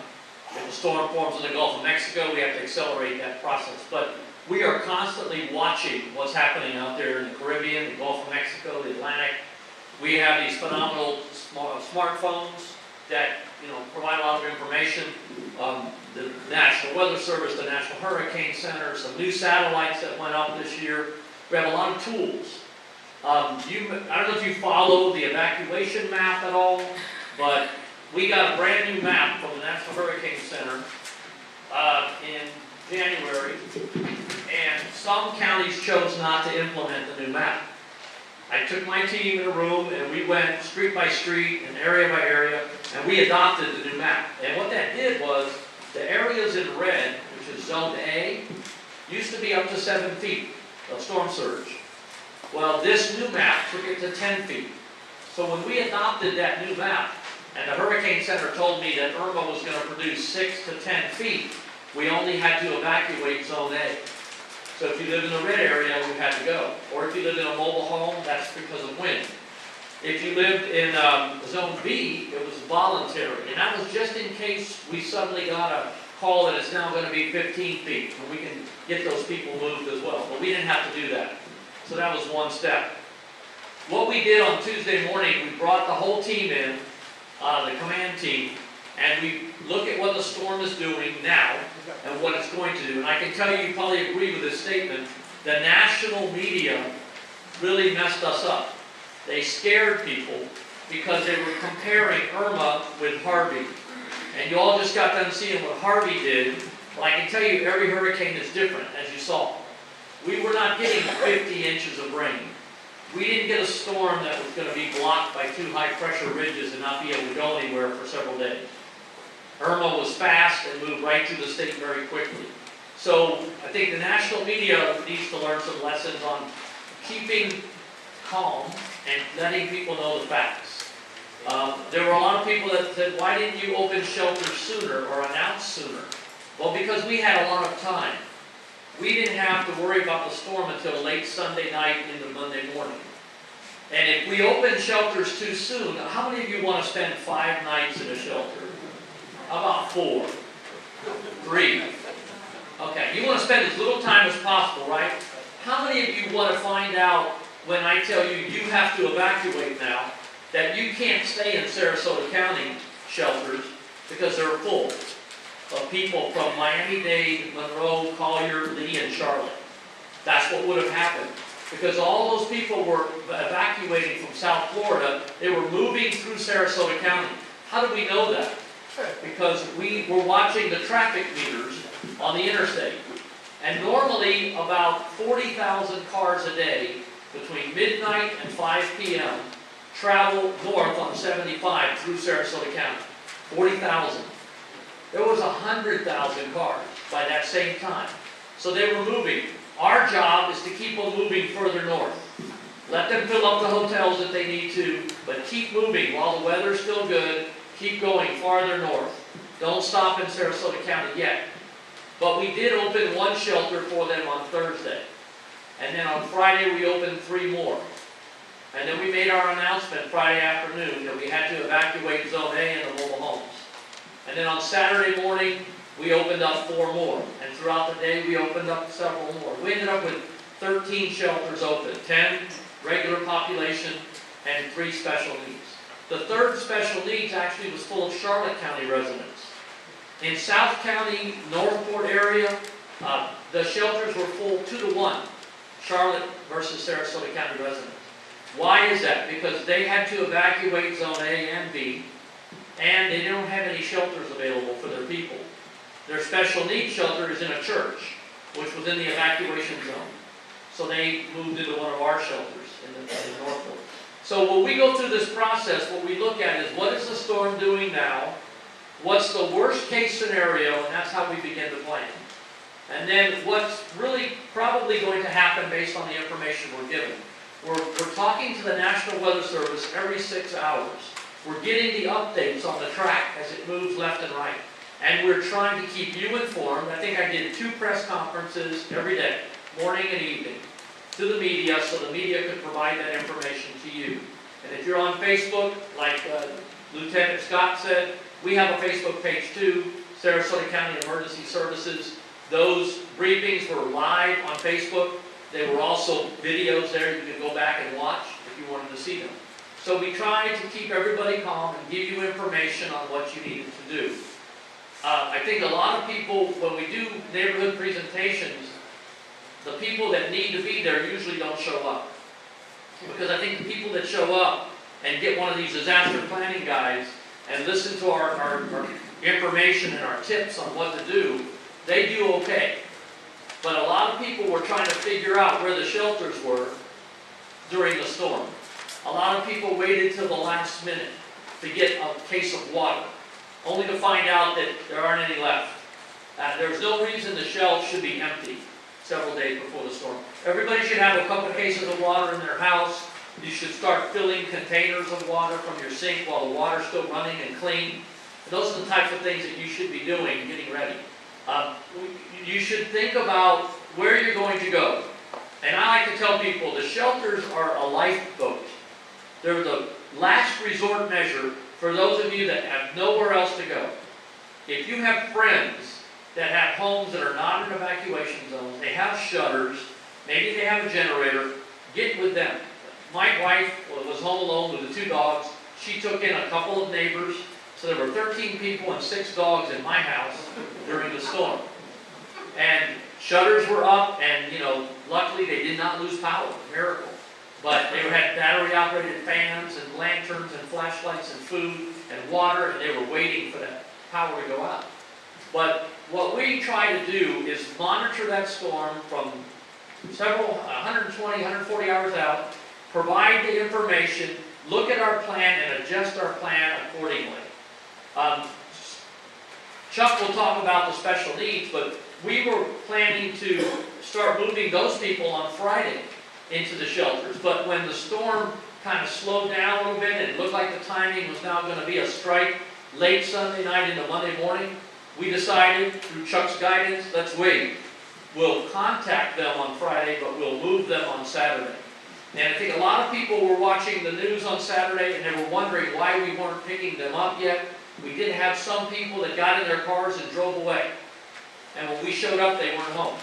If a storm forms in the Gulf of Mexico, we have to accelerate that process. But we are constantly watching what's happening out there in the Caribbean, the Gulf of Mexico, the Atlantic. We have these phenomenal smartphones that provide a lot of information. The National Weather Service, the National Hurricane Center, some new satellites that went up this year. We have a lot of tools. I don't know if you follow the evacuation map at all, but we got a brand new map from the National Hurricane Center in January, and some counties chose not to implement the new map. I took my team in a room and we went street by street and area by area, and we adopted the new map. And what that did was, the areas in red, which is Zone A, used to be up to 7 feet of storm surge. Well, this new map took it to 10 feet. So when we adopted that new map, and the Hurricane Center told me that Irma was going to produce 6 to 10 feet, we only had to evacuate Zone A. So if you live in the red area, you had to go. Or if you lived in a mobile home, that's because of wind. If you lived in Zone B, it was voluntary. And that was just in case we suddenly got a call that it's now going to be 15 feet, and we can get those people moved as well. But we didn't have to do that. So that was one step. What we did on Tuesday morning, we brought the whole team in, the command team, and we look at what the storm is doing now and what it's going to do. And I can tell you probably agree with this statement, the national media really messed us up. They scared people because they were comparing Irma with Harvey. And you all just got done seeing what Harvey did. Well, I can tell you every hurricane is different, as you saw. We were not getting 50 inches of rain. We didn't get a storm that was going to be blocked by 2 high-pressure ridges and not be able to go anywhere for several days. Irma was fast and moved right through the state very quickly. So I think the national media needs to learn some lessons on keeping calm and letting people know the facts. There were a lot of people that said, why didn't you open shelters sooner or announce sooner? Well, because we had a lot of time. We didn't have to worry about the storm until late Sunday night into Monday morning. And if we opened shelters too soon, how many of you want to spend 5 nights in a shelter? How about 4? 3? Okay, you want to spend as little time as possible, right? How many of you want to find out when I tell you you have to evacuate now, that you can't stay in Sarasota County shelters because they're full of people from Miami-Dade, Monroe, Collier, Lee, and Charlotte? That's what would have happened. Because all those people were evacuating from South Florida, they were moving through Sarasota County. How do we know that? Because we were watching the traffic meters on the interstate. And normally about 40,000 cars a day between midnight and 5 p.m. travel north on 75 through Sarasota County. 40,000. There was 100,000 cars by that same time. So they were moving. Our job is to keep them moving further north. Let them fill up the hotels that they need to, but keep moving while the weather's still good. Keep going farther north. Don't stop in Sarasota County yet. But we did open one shelter for them on Thursday. And then on Friday, we opened 3 more. And then we made our announcement Friday afternoon that we had to evacuate Zone A and the mobile homes. And then on Saturday morning, we opened up 4 more. And throughout the day, we opened up several more. We ended up with 13 shelters open, 10 regular population and 3 special needs. The third special needs actually was full of Charlotte County residents. In South County, Northport area, the shelters were full 2-to-1, Charlotte versus Sarasota County residents. Why is that? Because they had to evacuate Zone A and B, and they don't have any shelters available for their people. Their special needs shelter is in a church, which was in the evacuation zone. So they moved into one of our shelters in the Northport. So when we go through this process, what we look at is what is the storm doing now? What's the worst case scenario? And that's how we begin to plan. And then what's really probably going to happen based on the information we're given. We're talking to the National Weather Service every 6 hours. We're getting the updates on the track as it moves left and right. And we're trying to keep you informed. I think I did 2 press conferences every day, morning and evening, to the media so the media could provide that information to you. And if you're on Facebook, like Lieutenant Scott said, we have a Facebook page too, Sarasota County Emergency Services. Those briefings were live on Facebook. There were also videos there you can go back and watch if you wanted to see them. So we try to keep everybody calm and give you information on what you needed to do. I think a lot of people, when we do neighborhood presentations, the people that need to be there usually don't show up. Because I think the people that show up and get one of these disaster planning guides and listen to our information and our tips on what to do, they do okay. But a lot of people were trying to figure out where the shelters were during the storm. A lot of people waited till the last minute to get a case of water, only to find out that there aren't any left. There's no reason the shelves should be empty several days before the storm. Everybody should have a couple cases of water in their house. You should start filling containers of water from your sink while the water's still running and clean. And those are the types of things that you should be doing, getting ready. You should think about where you're going to go. And I like to tell people the shelters are a lifeboat. They're the last resort measure for those of you that have nowhere else to go. If you have friends that have homes that are not in evacuation zones, they have shutters, maybe they have a generator, get with them. My wife was home alone with the 2 dogs. She took in a couple of neighbors. So there were 13 people and 6 dogs in my house during the storm. And shutters were up, and luckily they did not lose power, miracle. But they had battery-operated fans and lanterns and flashlights and food and water, and they were waiting for that power to go out. But what we try to do is monitor that storm from 120, 140 hours out, provide the information, look at our plan, and adjust our plan accordingly. Chuck will talk about the special needs, but we were planning to start moving those people on Friday into the shelters. But when the storm kind of slowed down a little bit and it looked like the timing was now going to be a strike late Sunday night into Monday morning, we decided, through Chuck's guidance, let's wait. We'll contact them on Friday, but we'll move them on Saturday. And I think a lot of people were watching the news on Saturday and they were wondering why we weren't picking them up yet. We did have some people that got in their cars and drove away. And when we showed up, they weren't home.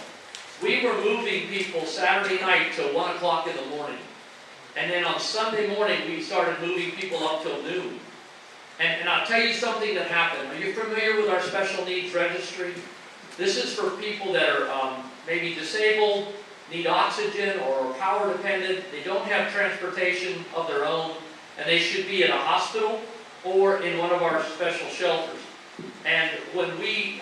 We were moving people Saturday night till 1 o'clock in the morning. And then on Sunday morning, we started moving people up till noon. And I'll tell you something that happened. Are you familiar with our special needs registry? This is for people that are maybe disabled, need oxygen, or are power dependent. They don't have transportation of their own, and they should be at a hospital or in one of our special shelters. And when we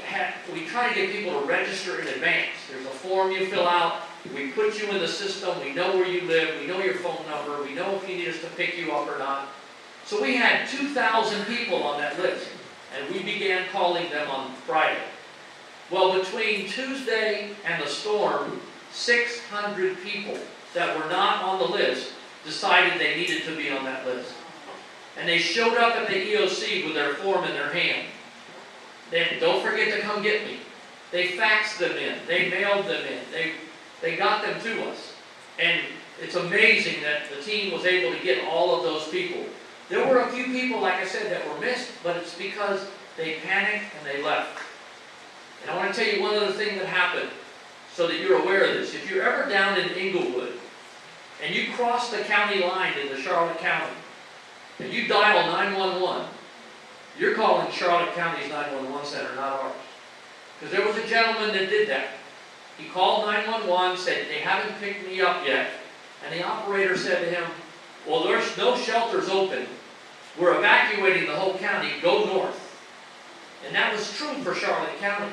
try to get people to register in advance. There's a form you fill out. We put you in the system. We know where you live. We know your phone number. We know if you need us to pick you up or not. So we had 2,000 people on that list, and we began calling them on Friday. Well, between Tuesday and the storm, 600 people that were not on the list decided they needed to be on that list. And they showed up at the EOC with their form in their hand. Then don't forget to come get me. They faxed them in. They mailed them in. They got them to us. And it's amazing that the team was able to get all of those people. There were a few people, like I said, that were missed, but it's because they panicked and they left. And I want to tell you one other thing that happened so that you're aware of this. If you're ever down in Inglewood and you cross the county line into Charlotte County and you dial 911, you're calling Charlotte County's 911 center, not ours. Because there was a gentleman that did that. He called 911, said, they haven't picked me up yet. And the operator said to him, well, there's no shelters open. We're evacuating the whole county. Go north. And that was true for Charlotte County.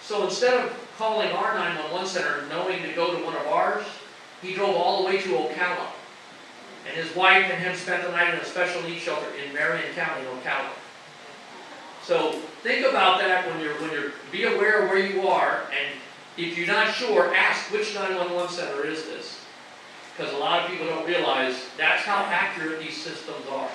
So instead of calling our 911 center knowing to go to one of ours, he drove all the way to Ocala. And his wife and him spent the night in a special needs shelter in Marion County, Ocala. So think about that when you're be aware of where you are, and if you're not sure, ask which 911 center is this. Because a lot of people don't realize that's how accurate these systems are.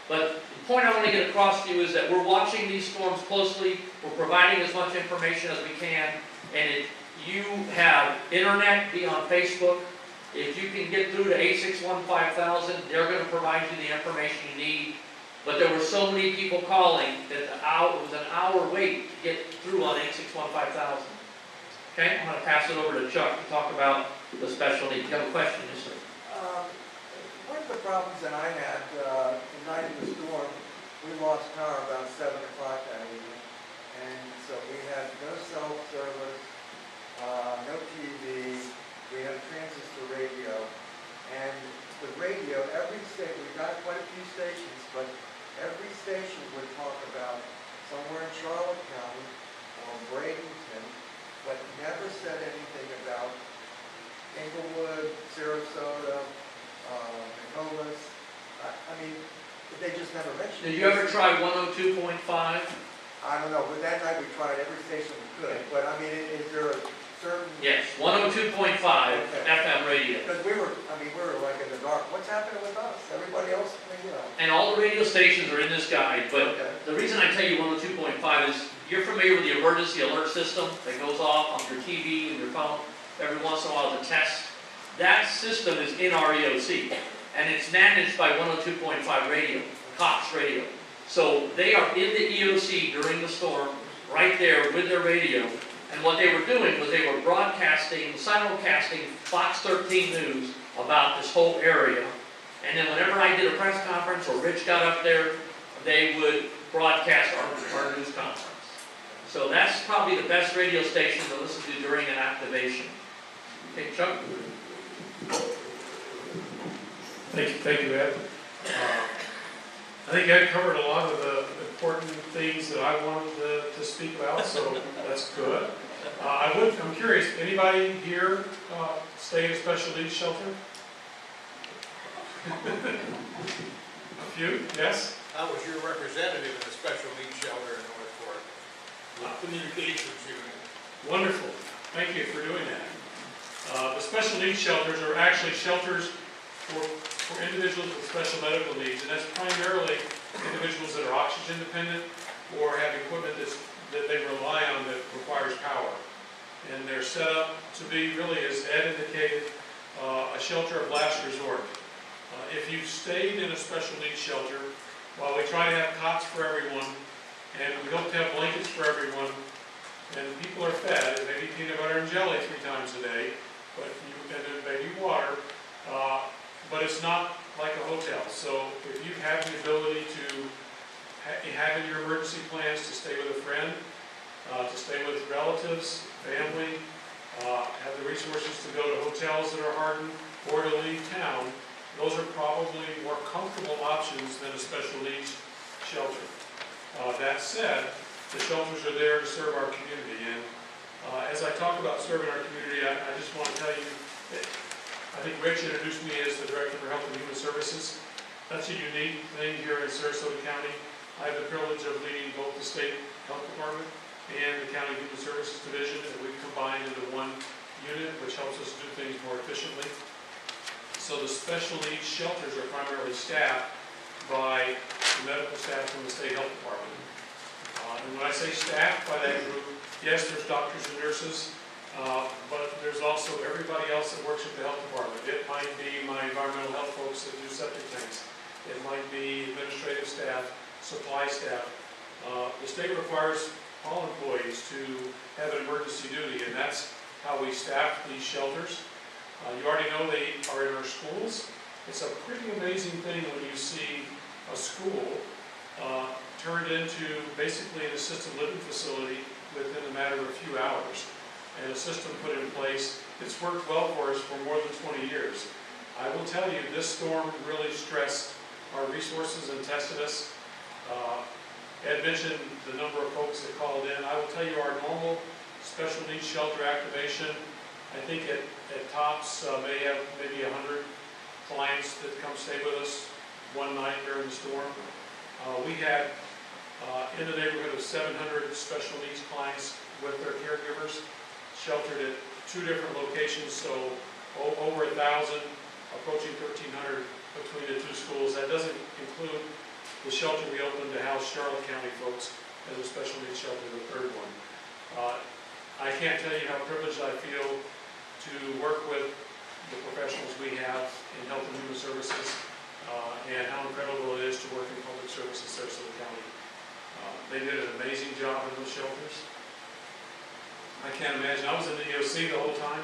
But the point I want to get across to you is that we're watching these storms closely, we're providing as much information as we can, and if you have internet, be on Facebook. If you can get through to 861-5000, they're going to provide you the information you need. But there were so many people calling that it was an hour wait to get through on 861-5000. Okay, I'm going to pass it over to Chuck to talk about the special needs. You have a question, yes, sir? One of the problems that I had the night of the storm, we lost power about 7 o'clock that evening. And so we had no cell service, no TV, we had a transistor radio. And the radio, every station, we got quite a few stations, but every station would talk about somewhere in Charlotte County or Bradenton, but never said anything about Inglewood, Sarasota, Nicholas. I mean, they just never mentioned it. Did you ever try 102.5? I don't know, but that night we tried every station we could. But I mean, is there a certain? Yes, 102.5 FM radio. Because we were like in the dark. What's happening with us? Everybody else, you know. And all the radio stations are in this guide, but the reason I tell you 102.5 is you're familiar with the emergency alert system that goes off on your TV and your phone every once in a while to test. That system is in our EOC, and it's managed by 102.5 radio, Cox radio. So they are in the EOC during the storm, right there with their radio. And what they were doing was they were broadcasting, simulcasting Fox 13 News about this whole area. And then whenever I did a press conference or Rich got up there, they would broadcast our news conference. So that's probably the best radio station to listen to during an activation. Okay, Chuck? Thank you, Ed. I think Ed covered a lot of the important things that I wanted to speak about, so that's good. I'm curious, anybody here stay in a special needs shelter? A few, yes? I was your representative in the special needs shelter in North Fork, communications unit. Wonderful. Thank you for doing that. The special needs shelters are actually shelters for individuals with special medical needs, and that's primarily individuals that are oxygen dependent or have equipment that they rely on that requires power. And they're set up to be, really, as Ed indicated, a shelter of last resort. If you've stayed in a special needs shelter, while we try to have cots for everyone, and we hope to have blankets for everyone, and people are fed, and maybe peanut butter and jelly 3 times a day, and then maybe water, but it's not like a hotel. So if you have the ability to have in your emergency plans to stay with a friend, to stay with relatives, family, have the resources to go to hotels that are hardened, or to leave town, those are probably more comfortable options than a special needs shelter. That said, the shelters are there to serve our community, and as I talk about serving our community, I just want to tell you, I think Rich introduced me as the Director for Health and Human Services. That's a unique thing here in Sarasota County. I have the privilege of leading both the State Health Department and the County Human Services Division, and we've combined into one unit, which helps us do things more efficiently. So the special needs shelters are primarily staffed by the medical staff from the state health department. And when I say staffed by that group, yes, there's doctors and nurses, but there's also everybody else that works at the health department. It might be my environmental health folks that do septic tanks. It might be administrative staff, supply staff. The state requires all employees to have an emergency duty, and that's how we staff these shelters. You already know they are in our schools. It's a pretty amazing thing when you see a school turned into basically an assisted living facility within a matter of a few hours, and a system put in place that's worked well for us for more than 20 years. I will tell you, this storm really stressed our resources and tested us. Ed mentioned the number of folks that called in. I will tell you, our normal special needs shelter activation, I think at tops may have maybe 100 clients that come stay with us one night during the storm. We had in the neighborhood of 700 special needs clients with their caregivers, sheltered at 2 different locations, so over 1,000, approaching 1,300 between the 2 schools. That doesn't include the shelter we opened to house Charlotte County folks as a special needs shelter, the 3rd one. I can't tell you how privileged I feel to work with the professionals we have in Health and Human Services, and how incredible it is to work in public service in Sarasota County. They did an amazing job in those shelters. I can't imagine. I was in the EOC the whole time.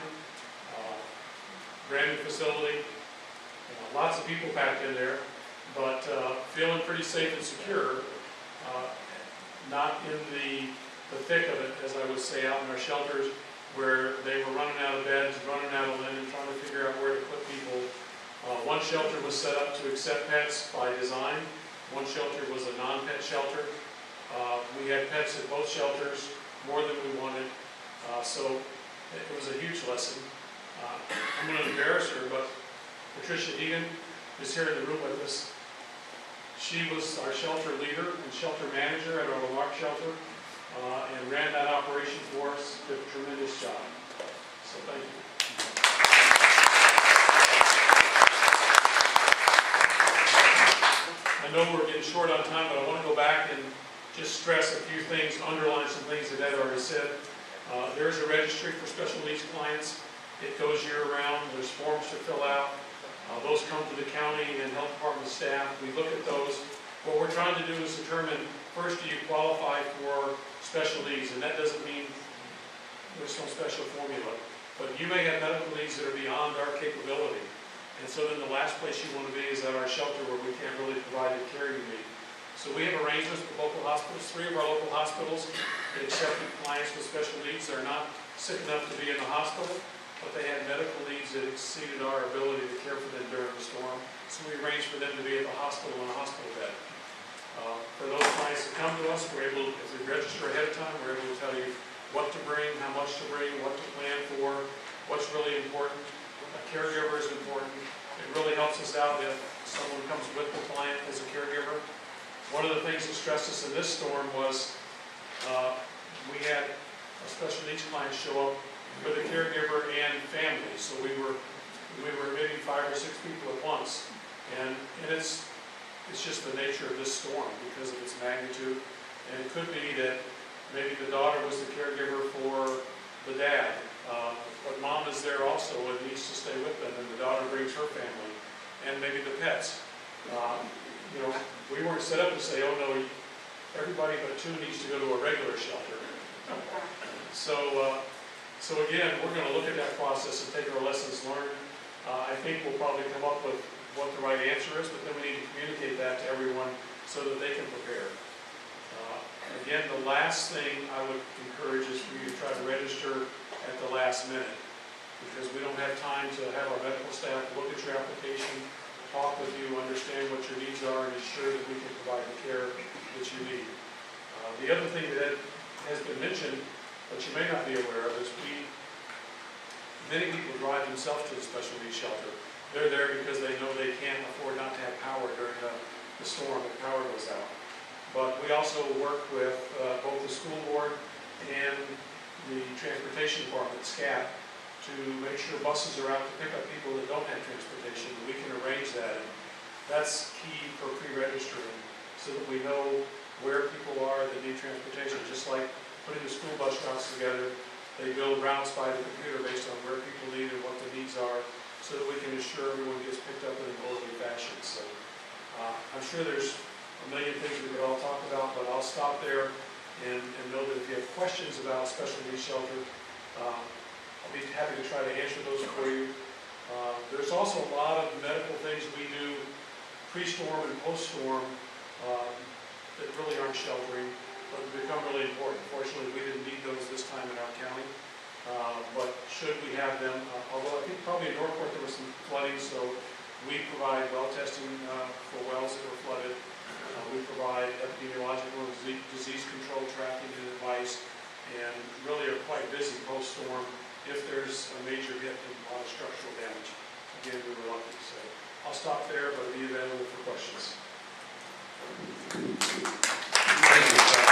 Brand new facility, lots of people packed in there, but feeling pretty safe and secure. Not in the thick of it, as I would say, out in our shelters, where they were running out of beds, running out of linen, trying to figure out where to put people. One shelter was set up to accept pets by design. One shelter was a non-pet shelter. We had pets at both shelters, more than we wanted. So it was a huge lesson. I'm going to embarrass her, but Patricia Egan is here in the room with us. She was our shelter leader and shelter manager at our Lamarck shelter, and ran that operation for us. Did a tremendous job. So thank you. I know we're getting short on time, but I want to go back and just stress a few things, underline some things that Ed already said. There is a registry for special needs clients. It goes year-round. There's forms to fill out. Those come to the county and health department staff. We look at those. What we're trying to do is determine, first, do you qualify for special needs? And that doesn't mean there's some special formula. But you may have medical needs that are beyond our capability. And so then the last place you want to be is at our shelter, where we can't really provide the care you need. So we have arrangements with local hospitals. 3 of our local hospitals that accepted clients with special needs. They're not sick enough to be in the hospital, but they had medical needs that exceeded our ability to care for them during the storm. So we arranged for them to be at the hospital in a hospital bed. For those clients that come to us, we're able, if we register ahead of time, we're able to tell you what to bring, how much to bring, what to plan for, what's really important. A caregiver is important. It really helps us out if someone comes with the client as a caregiver. One of the things that stressed us in this storm was we had a special needs client show up with a caregiver and family. So we were admitting 5 or 6 people at once, and it's just the nature of this storm because of its magnitude. And it could be that maybe the daughter was the caregiver for the dad, but mom is there also and needs to stay with them, and the daughter brings her family, and maybe the pets. You know, we weren't set up to say, oh no, everybody but 2 needs to go to a regular shelter. So again, we're going to look at that process and take our lessons learned. I think we'll probably come up with what the right answer is, but then we need to communicate that to everyone so that they can prepare. Again, the last thing I would encourage is for you to try to register at the last minute, because we don't have time to have our medical staff look at your application, talk with you, understand what your needs are, and ensure that we can provide the care that you need. The other thing that has been mentioned, but you may not be aware of, is many people drive themselves to the special needs shelter. They're there because they know they can't afford not to have power during the storm if power goes out. But we also work with both the school board and the transportation department, SCAT, to make sure buses are out to pick up people that don't have transportation, and we can arrange that. And that's key for pre-registering, so that we know where people are that need transportation, just like putting the school bus routes together. They build routes by the computer based on where people need and what the needs are, so that we can ensure everyone gets picked up in an orderly fashion. So I'm sure there's a million things we could all talk about, but I'll stop there and know that if you have questions about special needs shelter, I'll be happy to try to answer those for you. There's also a lot of medical things we do pre-storm and post-storm that really aren't sheltering, but become really important. Fortunately, we didn't need those this time in our county, but should we have them, although I think probably in Northport there was some flooding, so we provide well testing for wells that were flooded. We provide epidemiological and disease control tracking and advice, and really are quite busy post-storm if there's a major hit and a lot of structural damage. Again, we were lucky. So I'll stop there, but be available for questions. Thank you, Scott.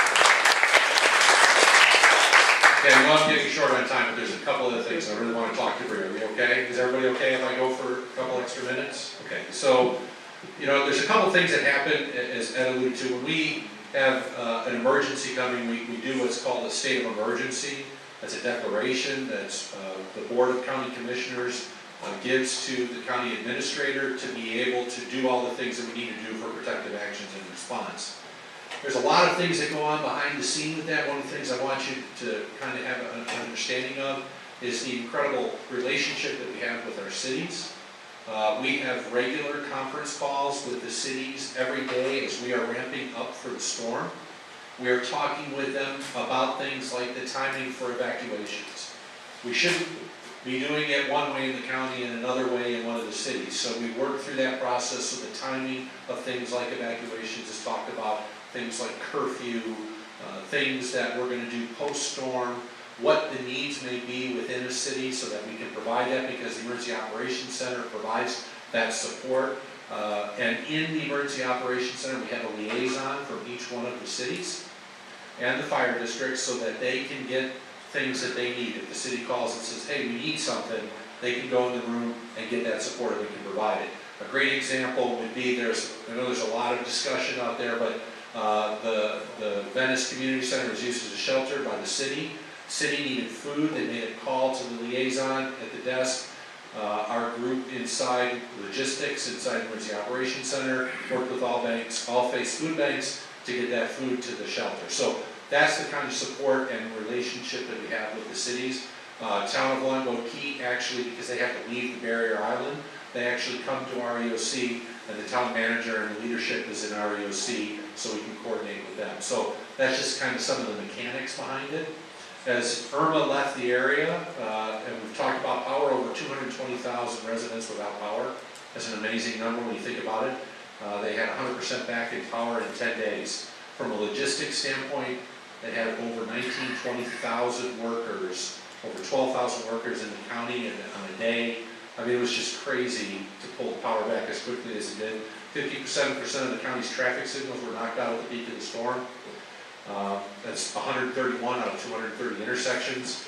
Okay, I know I'm getting short on time, but there's a couple of things I really want to talk to you. Are we okay? Is everybody okay if I go for a couple extra minutes? Okay, so, there's a couple things that happen, as Ed alluded to. When we have an emergency coming, we do what's called a state of emergency. That's a declaration that's the Board of County Commissioners gives to the county administrator to be able to do all the things that we need to do for protective actions and response. There's a lot of things that go on behind the scene with that. One of the things I want you to kind of have an understanding of is the incredible relationship that we have with our cities. We have regular conference calls with the cities every day as we are ramping up for the storm. We are talking with them about things like the timing for evacuations. We shouldn't be doing it one way in the county and another way in one of the cities. So we work through that process, so the timing of things like evacuations is talked about, things like curfew, things that we're going to do post-storm, what the needs may be within a city so that we can provide that, because the Emergency Operations Center provides that support. And in the Emergency Operations Center, we have a liaison from each one of the cities and the fire districts so that they can get things that they need. If the city calls and says, hey, we need something, they can go in the room and get that support and we can provide it. A great example would be, I know there's a lot of discussion out there, but the Venice Community Center was used as a shelter by the city. City needed food. They made a call to the liaison at the desk. Our group inside logistics, inside the Emergency Operations Center, worked with all face food banks to get that food to the shelter. So that's the kind of support and relationship that we have with the cities. Town of Longboat Key, actually, because they have to leave the barrier island, they actually come to our EOC, and the town manager and the leadership is in our EOC, so we can coordinate with them. So that's just kind of some of the mechanics behind it. As Irma left the area, and we've talked about power, over 220,000 residents without power. That's an amazing number when you think about it. They had 100% back in power in 10 days. From a logistics standpoint, they had over 20,000 workers, over 12,000 workers in the county on a day. I mean, it was just crazy to pull the power back as quickly as it did. 57% of the county's traffic signals were knocked out at the peak of the storm. That's 131 out of 230 intersections.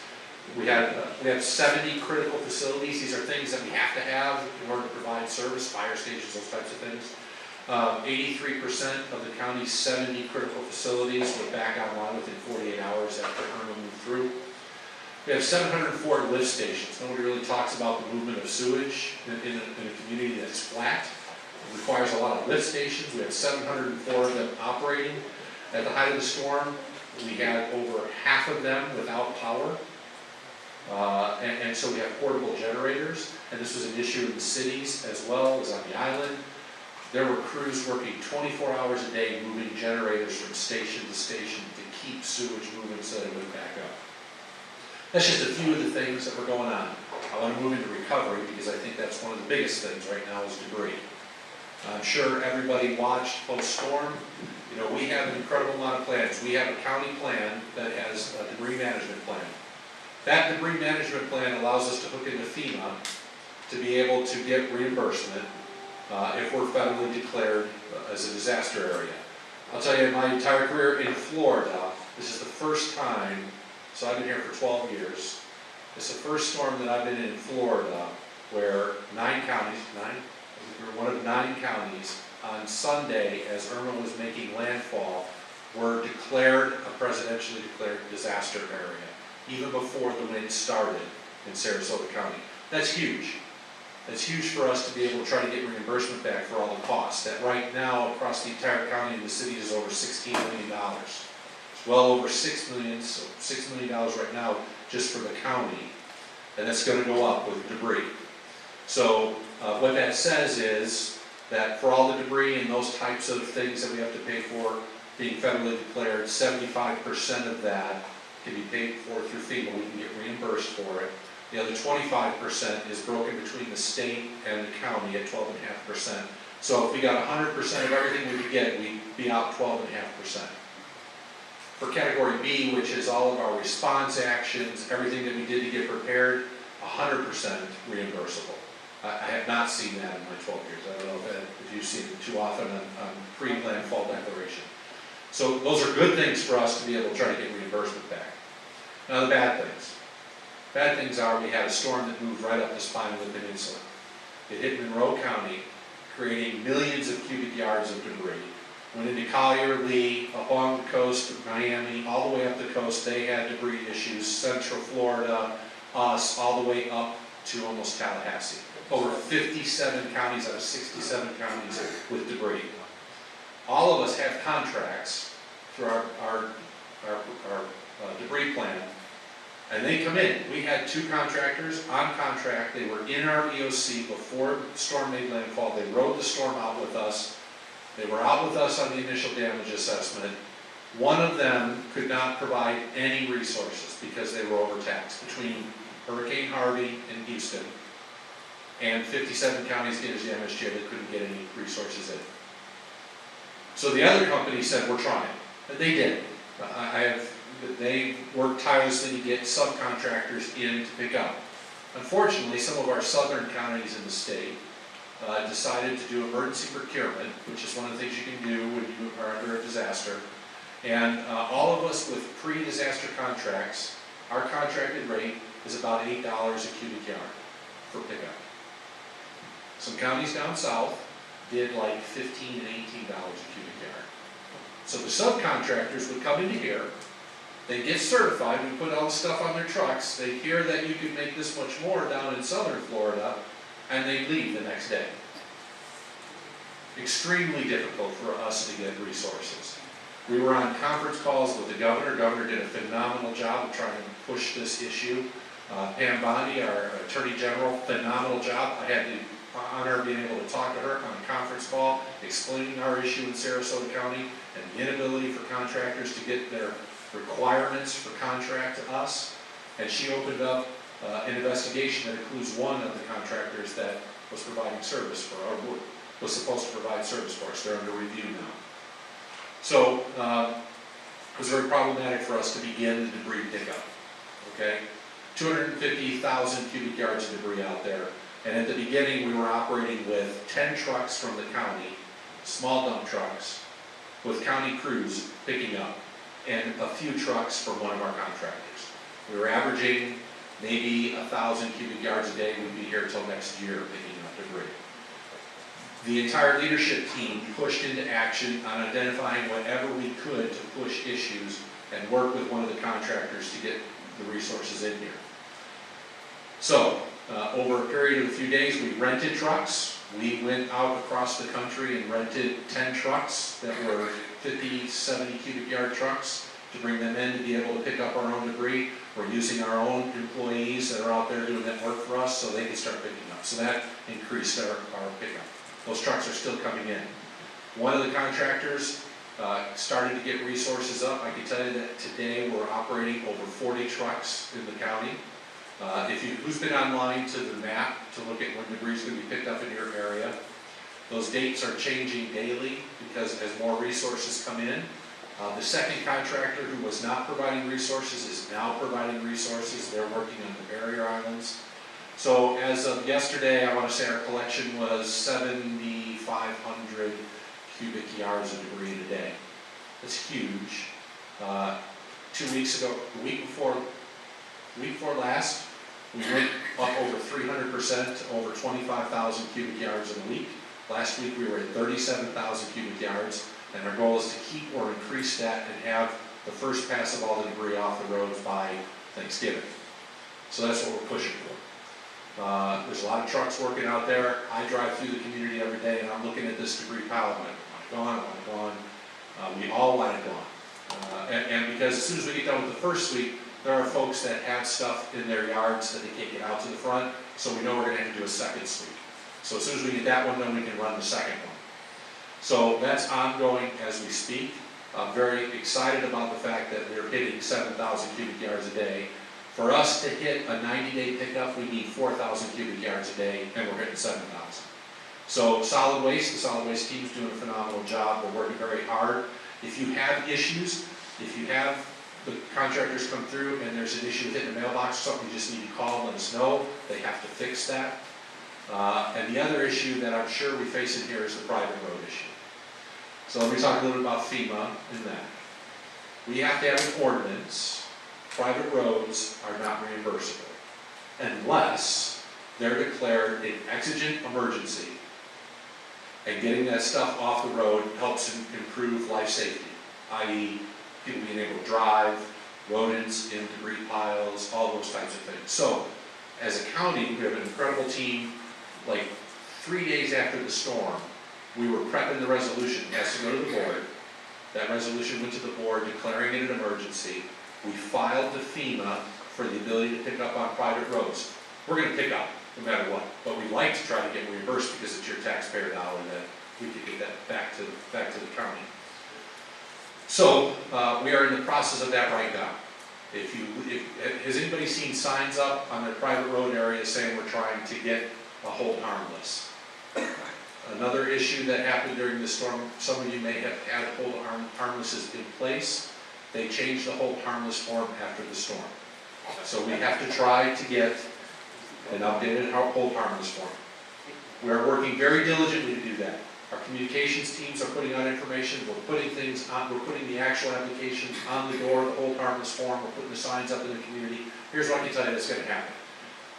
We have 70 critical facilities. These are things that we have to have in order to provide service, fire stations, those types of things. 83% of the county's 70 critical facilities were back online within 48 hours after Irma moved through. We have 704 lift stations. Nobody really talks about the movement of sewage in a community that's flat. It requires a lot of lift stations. We have 704 of them operating. At the height of the storm, we had over half of them without power. And so we have portable generators, and this was an issue in the cities as well as on the island. There were crews working 24 hours a day moving generators from station to station to keep sewage moving so that it went back up. That's just a few of the things that were going on. I want to move into recovery because I think that's one of the biggest things right now is debris. I'm sure everybody watched post-storm. You know, we have an incredible amount of plans. We have a county plan that has a debris management plan. That debris management plan allows us to hook into FEMA to be able to get reimbursement if we're federally declared as a disaster area. I'll tell you, in my entire career in Florida, this is the first time, so I've been here for 12 years, It's the first storm that I've been in Florida where 9 counties, we're one of 9 counties on Sunday as Irma was making landfall were declared a presidentially declared disaster area, even before the wind started in Sarasota County. That's huge. That's huge for us to be able to try to get reimbursement back for all the costs. That right now, across the entire county and the city is over $16 million. It's well over $6 million, so $6 million right now just for the county. And that's going to go up with debris. So what that says is that for all the debris and those types of things that we have to pay for being federally declared, 75% of that can be paid for through FEMA. We can get reimbursed for it. The other 25% is broken between the state and the county at 12.5%. So if we got 100% of everything we could get, we'd be out 12.5%. For category B, which is all of our response actions, everything that we did to get prepared, 100% reimbursable. I have not seen that in my 12 years. I don't know if you've seen it too often on pre-landfall declaration. So those are good things for us to be able to try to get reimbursement back. Now the bad things. Bad things are we had a storm that moved right up the spine of the peninsula. It hit Monroe County, creating millions of cubic yards of debris. Went into Collier, Lee, up on the coast of Miami, all the way up the coast. They had debris issues. Central Florida, us, all the way up to almost Tallahassee. Over 57 counties out of 67 counties with debris. All of us have contracts through our debris plan, and they come in. We had 2 contractors on contract. They were in our EOC before the storm made landfall. They rode the storm out with us. They were out with us on the initial damage assessment. One of them could not provide any resources because they were overtaxed between Hurricane Harvey in Houston and 57 counties damaged here that couldn't get any resources in. So the other company said, we're trying. And they did. They worked tirelessly to get subcontractors in to pick up. Unfortunately, some of our southern counties in the state decided to do emergency procurement, which is one of the things you can do when you are under a disaster. And all of us with pre-disaster contracts, our contracted rate is about $8 a cubic yard for pickup. Some counties down south did like $15 and $18 a cubic yard. So the subcontractors would come into here, they'd get certified, we put all the stuff on their trucks, they'd hear that you could make this much more down in southern Florida, and they'd leave the next day. Extremely difficult for us to get resources. We were on conference calls with the governor. Governor did a phenomenal job of trying to push this issue. Pam Bondi, our Attorney General, phenomenal job. I had the honor of being able to talk to her on a conference call, explaining our issue in Sarasota County and the inability for contractors to get their requirements for contract to us. And she opened up an investigation that includes one of the contractors that was providing service for our work, was supposed to provide service for us. They're under review now. So it was very problematic for us to begin the debris pickup. Okay, 250,000 cubic yards of debris out there. And at the beginning, we were operating with 10 trucks from the county, small dump trucks, with county crews picking up, and a few trucks from one of our contractors. We were averaging maybe 1,000 cubic yards a day. We'd be here until next year picking up debris. The entire leadership team pushed into action on identifying whatever we could to push issues and work with one of the contractors to get the resources in here. So, over a period of a few days, we rented trucks. We went out across the country and rented 10 trucks that were 50, 70 cubic yard trucks to bring them in to be able to pick up our own debris. We're using our own employees that are out there doing that work for us so they can start picking up. So that increased our pickup. Those trucks are still coming in. One of the contractors started to get resources up. I can tell you that today we're operating over 40 trucks in the county. Who's been online to the map to look at when debris is going to be picked up in your area, those dates are changing daily because as more resources come in, the second contractor who was not providing resources is now providing resources. They're working on the barrier islands. So as of yesterday, I want to say our collection was 7,500 cubic yards of debris in a day. That's huge. 2 weeks ago, the week before last, We went up over 300%, over 25,000 cubic yards in a week. Last week we were at 37,000 cubic yards, and our goal is to keep or increase that and have the first pass of all the debris off the roads by Thanksgiving. So that's what we're pushing for. There's a lot of trucks working out there. I drive through the community every day and I'm looking at this debris pile and I want it gone, I want it gone. We all want it gone. And because as soon as we get done with the first sweep, there are folks that have stuff in their yards that they can't get out to the front, so we know we're going to have to do a second sweep. So as soon as we get that one done, we can run the second one. So that's ongoing as we speak. I'm very excited about the fact that we're hitting 7,000 cubic yards a day. For us to hit a 90-day pickup, we need 4,000 cubic yards a day, and we're hitting 7,000. So solid waste, the solid waste team's doing a phenomenal job. We're working very hard. If you have issues, if you have the contractors come through and there's an issue with hitting a mailbox or something, you just need to call and let us know. They have to fix that. And the other issue that I'm sure we face in here is the private road issue. So let me talk a little bit about FEMA and that. We have to have an ordinance. Private roads are not reimbursable unless they're declared an exigent emergency, and getting that stuff off the road helps improve life safety, i.e. people being able to drive, rodents in debris piles, all those types of things. So as a county, we have an incredible team. Like 3 days after the storm, we were prepping the resolution. It has to go to the board. That resolution went to the board declaring it an emergency. We filed to FEMA for the ability to pick up on private roads. We're going to pick up no matter what, but we like to try to get reimbursed because it's your taxpayer dollar that we could get that back to the county. So we are in the process of that right now. Has anybody seen signs up on their private road area saying we're trying to get a hold harmless? Another issue that happened during the storm, some of you may have had hold harmlesses in place. They changed the hold harmless form after the storm. So we have to try to get an updated hold harmless form. We are working very diligently to do that. Our communications teams are putting out information. We're putting things on. We're putting the actual application on the door, the hold harmless form. We're putting the signs up in the community. Here's what I can tell you that's going to happen.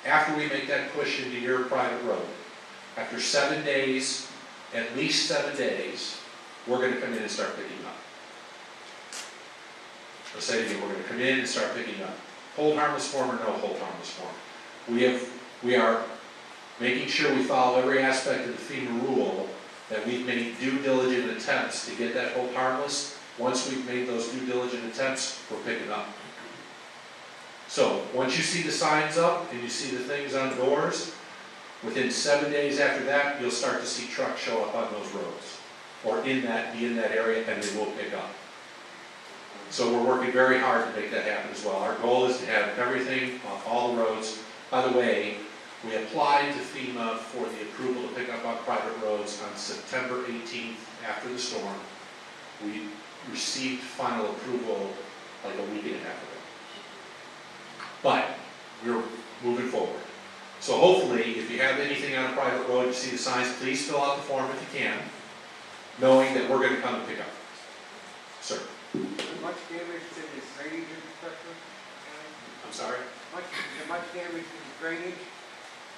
After we make that push into your private road, after 7 days, at least 7 days, we're going to come in and start picking up. I'll say it again, we're going to come in and start picking up. Hold harmless form or no hold harmless form. We are making sure we follow every aspect of the FEMA rule, that we've made due diligent attempts to get that hold harmless. Once we've made those due diligent attempts, we're picking up. So once you see the signs up and you see the things on doors, within 7 days after that, you'll start to see trucks show up on those roads, or be in that area, and they will pick up. So we're working very hard to make that happen as well. Our goal is to have everything on all the roads. By the way, we applied to FEMA for the approval to pick up on private roads on September 18th after the storm. We received final approval like a week and a half ago. But we're moving forward. So hopefully, if you have anything on a private road, you see the signs, please fill out the form if you can, knowing that we're going to come and pick up. Sir? Much damage to the drainage infrastructure? I'm sorry? Much damage to the drainage,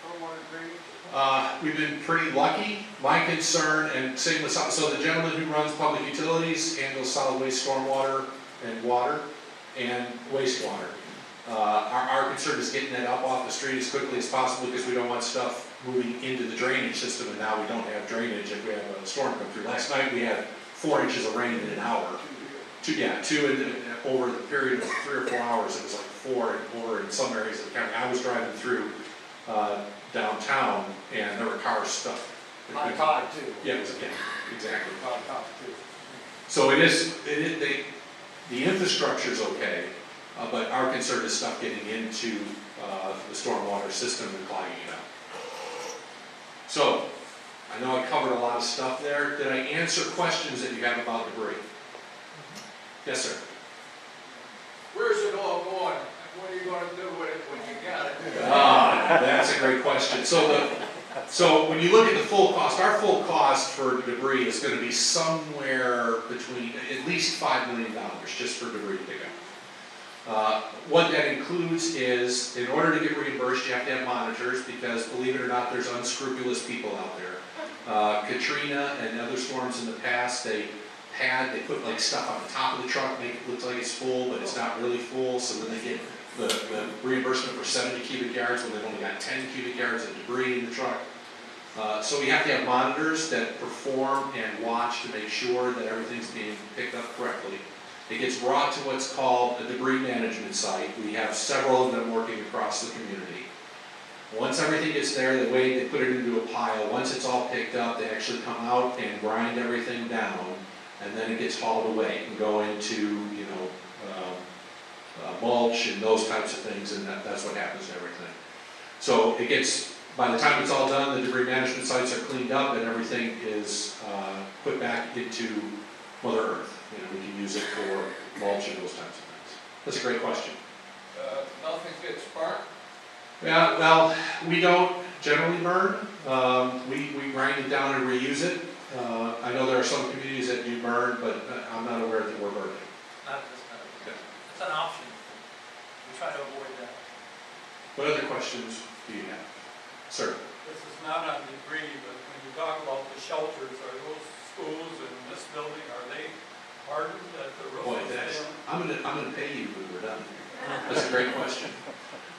stormwater drainage? We've been pretty lucky. My concern, and same with, so the gentleman who runs public utilities handles solid waste, stormwater, and water, and wastewater. Our concern is getting that up off the street as quickly as possible because we don't want stuff moving into the drainage system, and now we don't have drainage if we have a storm come through. Last night we had 4 inches of rain in an hour. Over the period of 3 or 4 hours, it was like 4 and over in some areas of the county. I was driving through downtown, and there were cars stuck. On Todd too. Yeah, exactly. On Todd too. So the infrastructure's okay, but our concern is stuff getting into the stormwater system and clogging it up. So, I know I covered a lot of stuff there. Did I answer questions that you have about debris? Yes, sir. Where's it all going? What are you going to do with it when you got it? That's a great question. So when you look at the full cost, our full cost for debris is going to be somewhere between at least $5 million just for debris pickup. What that includes is, in order to get reimbursed, you have to have monitors, because believe it or not, there's unscrupulous people out there. Katrina and other storms in the past, they put like stuff on the top of the truck, make it look like it's full, but it's not really full, so then they get the reimbursement for 70 cubic yards when they've only got 10 cubic yards of debris in the truck. So we have to have monitors that perform and watch to make sure that everything's being picked up correctly. It gets brought to what's called a debris management site. We have several of them working across the community. Once everything gets there, the way they put it into a pile, once it's all picked up, they actually come out and grind everything down, and then it gets hauled away and go into, mulch and those types of things, and that's what happens to everything. So it gets, by the time it's all done, the debris management sites are cleaned up and everything is put back into Mother Earth. We can use it for mulch and those types of things. That's a great question. Nothing gets burnt? Yeah, well, we don't generally burn. We grind it down and reuse it. I know there are some communities that do burn, but I'm not aware that we're burning. Not at this time. It's an option. We try to avoid that. What other questions do you have? Sir? This is not on debris, but when you talk about the shelters, are those schools in this building, are they hardened at the roof? Boy, I'm gonna pay you when we're done here. That's a great question.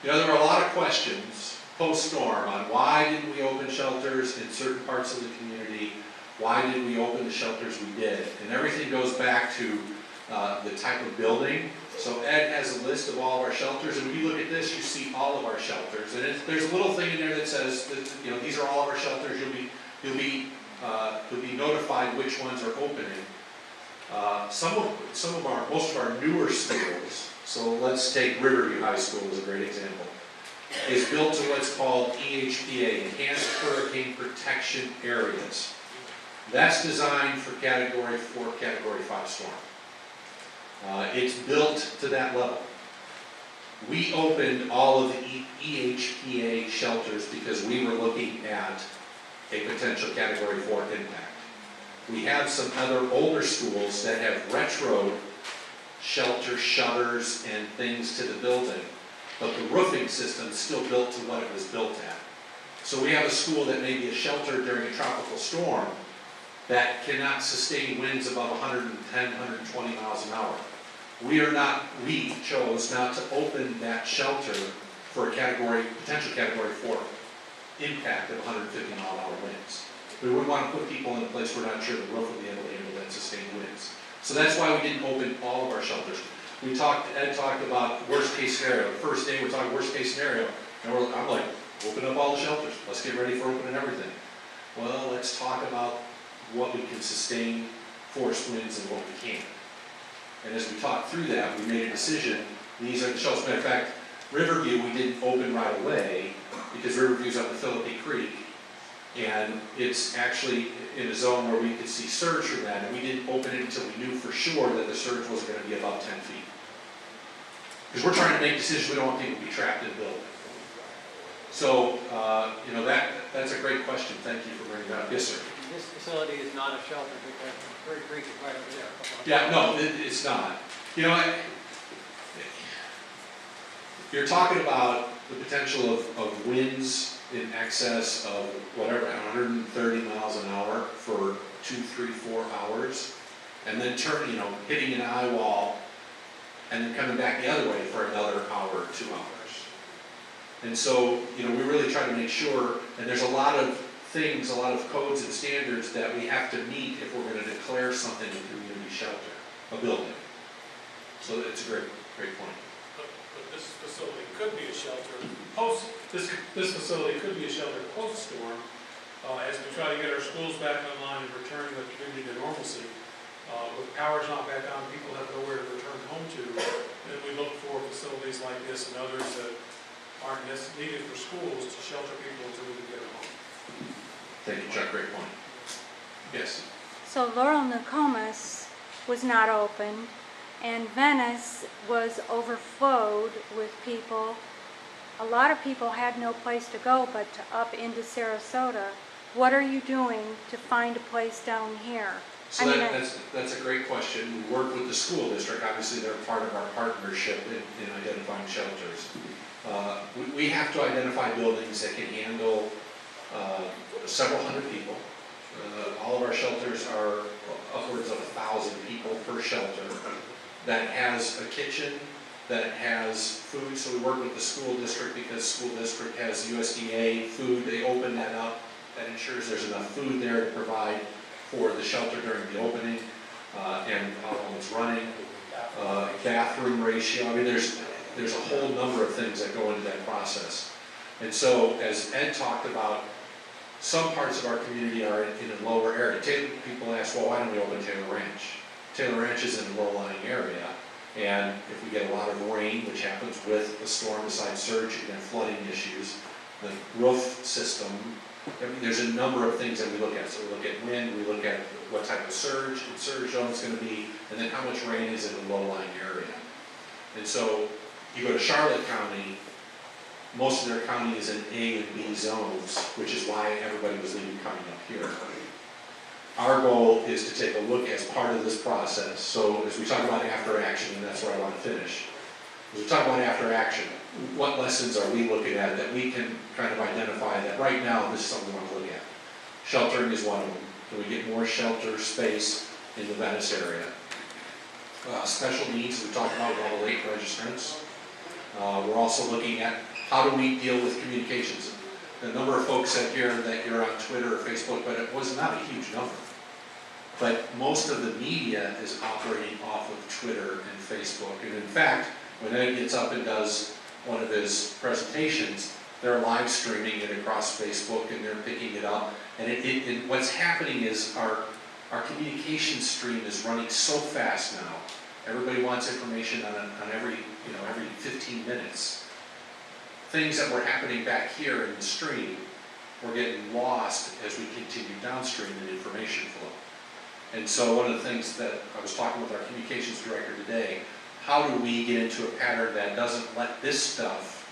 There were a lot of questions post-storm on why didn't we open shelters in certain parts of the community, why did we open the shelters we did, and everything goes back to the type of building. So Ed has a list of all of our shelters, and when you look at this, you see all of our shelters, and there's a little thing in there that says that, these are all of our shelters. You'll be notified which ones are opening. Most of our newer schools, so let's take Riverview High School as a great example, is built to what's called EHPA, Enhanced Hurricane Protection Areas. That's designed for Category 4, Category 5 storm. It's built to that level. We opened all of the EHPA shelters because we were looking at a potential Category 4 impact. We have some other older schools that have retro shelter shutters and things to the building, but the roofing system is still built to what it was built at. So we have a school that may be a shelter during a tropical storm that cannot sustain winds above 110, 120 miles an hour. We chose not to open that shelter for a potential Category 4 impact of 150 mile an hour winds. We wouldn't want to put people in a place we're not sure the roof will be able to handle that sustained winds. So that's why we didn't open all of our shelters. Ed talked about worst case scenario. The first day we're talking worst case scenario, and I'm like, open up all the shelters. Let's get ready for opening everything. Well, let's talk about what we can sustain, force winds, and what we can't. And as we talked through that, we made a decision. These are the shelters. As a matter of fact, Riverview we didn't open right away because Riverview's on the Philippi Creek. And it's actually in a zone where we could see surge from that, and we didn't open it until we knew for sure that the surge wasn't going to be above 10 feet. Because we're trying to make decisions, we don't want people to be trapped in the building. So, that's a great question. Thank you for bringing that up. Yes, sir. This facility is not a shelter because Prairie Creek is right over there. Yeah, no, it's not. You're talking about the potential of winds in excess of whatever, 130 miles an hour for 2, 3, 4 hours, and then hitting an eye wall, and then coming back the other way for another hour or 2 hours. And so, we really try to make sure, and there's a lot of things, a lot of codes and standards that we have to meet if we're going to declare something a community shelter, a building. So it's a great point. But this facility could be a shelter this facility could be a shelter post-storm, as we try to get our schools back online and return the community to normalcy. With power's not back on, people have nowhere to return home to, then we look for facilities like this and others that aren't needed for schools to shelter people until we can get them home. Thank you, Chuck. Great point. Yes? So Laurel Nokomis was not open, and Venice was overflowed with people. A lot of people had no place to go but up into Sarasota. What are you doing to find a place down here? So I mean, that's a great question. We work with the school district, obviously they're part of our partnership in identifying shelters. We have to identify buildings that can handle several hundred people. All of our shelters are upwards of 1,000 people per shelter. That has a kitchen, that has food, so we work with the school district because school district has USDA food, they open that up. That ensures there's enough food there to provide for the shelter during the opening and how long it's running. Bathroom ratio, I mean there's a whole number of things that go into that process. And so as Ed talked about, some parts of our community are in a lower area. People ask, well, why don't we open Taylor Ranch? Taylor Ranch is in a low-lying area, and if we get a lot of rain, which happens with a storm besides surge, you have flooding issues, the roof system, I mean, there's a number of things that we look at. So we look at wind, we look at what type of surge zone it's going to be, and then how much rain is in a low-lying area. And so you go to Charlotte County, most of their county is in A and B zones, which is why everybody was leaving coming up here. Our goal is to take a look as part of this process. So as we talk about after action, and that's where I want to finish. As we talk about after action, what lessons are we looking at that we can kind of identify that right now this is something we want to look at? Sheltering is one of them. Can we get more shelter space in the Venice area? Special needs, we talked about all the late registrants. We're also looking at how do we deal with communications. A number of folks said here that you're on Twitter or Facebook, but it was not a huge number. But most of the media is operating off of Twitter and Facebook. And in fact, when Ed gets up and does one of his presentations, they're live streaming it across Facebook and they're picking it up. And what's happening is our communication stream is running so fast now. Everybody wants information on every 15 minutes. Things that were happening back here in the stream were getting lost as we continue downstream in information flow. And so one of the things that I was talking with our communications director today, how do we get into a pattern that doesn't let this stuff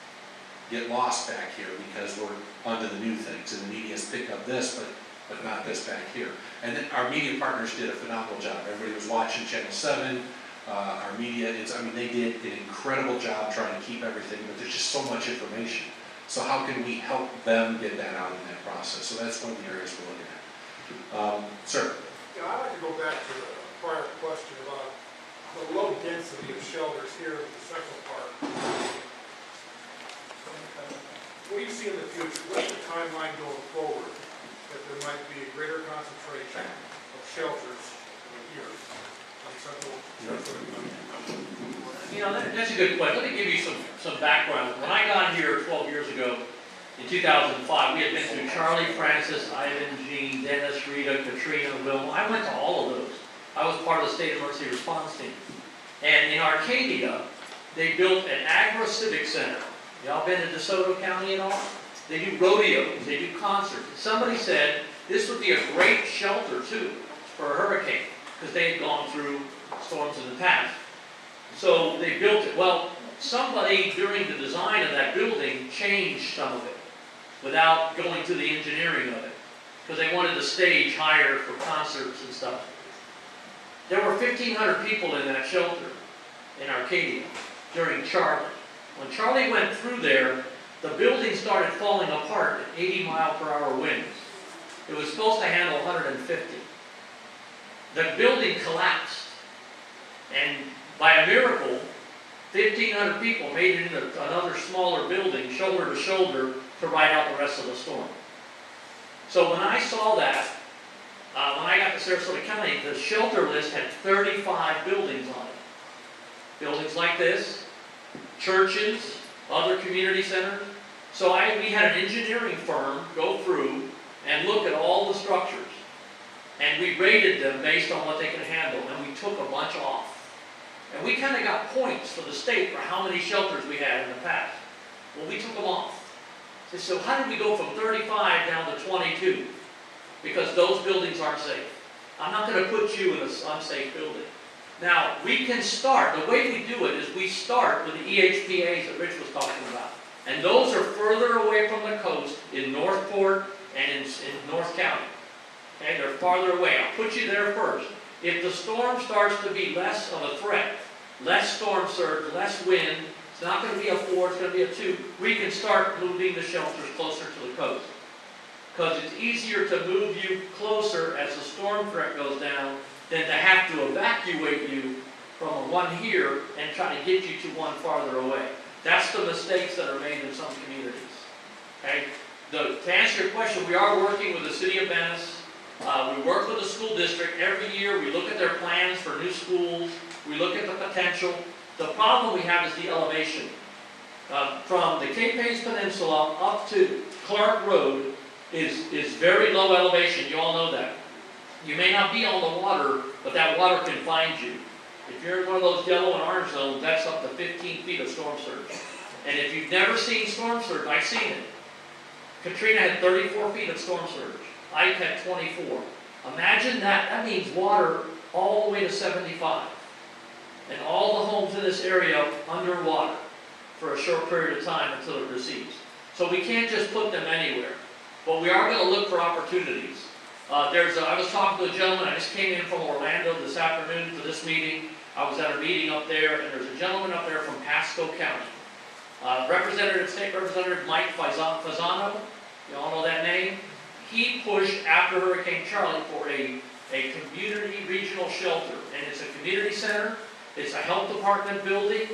get lost back here because we're onto the new things and the media's picked up this, but not this back here. And then our media partners did a phenomenal job. Everybody was watching Channel 7. Our media, they did an incredible job trying to keep everything, but there's just so much information. So how can we help them get that out in that process? So that's one of the areas we're looking at. Sir? Yeah, I'd like to go back to the prior question about the low density of shelters here at the Central Park. What do you see in the future? What's the timeline going forward that there might be a greater concentration of shelters here? That's a good question. Let me give you some background. When I got here 12 years ago, in 2005, we had been through Charlie, Francis, Ivan, Jean, Dennis, Rita, Katrina, Wilma. I went to all of those. I was part of the state emergency response team. And in Arcadia, they built an agro-civic center. Y'all been to DeSoto County and all? They do rodeos, they do concerts. Somebody said this would be a great shelter too for a hurricane, because they had gone through storms in the past. So they built it. Well, somebody during the design of that building changed some of it without going through the engineering of it, because they wanted the stage higher for concerts and stuff. There were 1,500 people in that shelter in Arcadia during Charlie. When Charlie went through there, the building started falling apart at 80-mile-per-hour winds. It was supposed to handle 150. The building collapsed, and by a miracle, 1,500 people made it into another smaller building, shoulder to shoulder, to ride out the rest of the storm. So when I saw that, when I got to Sarasota County, the shelter list had 35 buildings on it. Buildings like this, churches, other community centers. So we had an engineering firm go through and look at all the structures. And we rated them based on what they could handle, and we took a bunch off. And we kind of got points for the state for how many shelters we had in the past. Well, we took them off. So how did we go from 35 down to 22? Because those buildings aren't safe. I'm not going to put you in an unsafe building. Now, we can start. The way we do it is we start with the EHPAs that Rich was talking about. And those are further away from the coast in Northport and in North County. Okay, they're farther away. I'll put you there first. If the storm starts to be less of a threat, less storm surge, less wind, it's not going to be a 4, it's going to be a 2, we can start moving the shelters closer to the coast. Because it's easier to move you closer as the storm threat goes down than to have to evacuate you from one here and try to get you to one farther away. That's the mistakes that are made in some communities. Okay? To answer your question, we are working with the City of Venice. We work with the school district. Every year we look at their plans for new schools. We look at the potential. The problem we have is the elevation. From the Cape Hayes Peninsula up to Clark Road is very low elevation. You all know that. You may not be on the water, but that water can find you. If you're in one of those yellow and orange zones, that's up to 15 feet of storm surge. And if you've never seen storm surge, I've seen it. Katrina had 34 feet of storm surge. Ike had 24. Imagine that. That means water all the way to 75. And all the homes in this area underwater for a short period of time until it recedes. So we can't just put them anywhere. But we are going to look for opportunities. I was talking to a gentleman, I just came in from Orlando this afternoon for this meeting. I was at a meeting up there, and there's a gentleman up there from Pasco County. State Representative Mike Fasano, you all know that name? He pushed after Hurricane Charlie for a community regional shelter. And it's a community center, it's a health department building.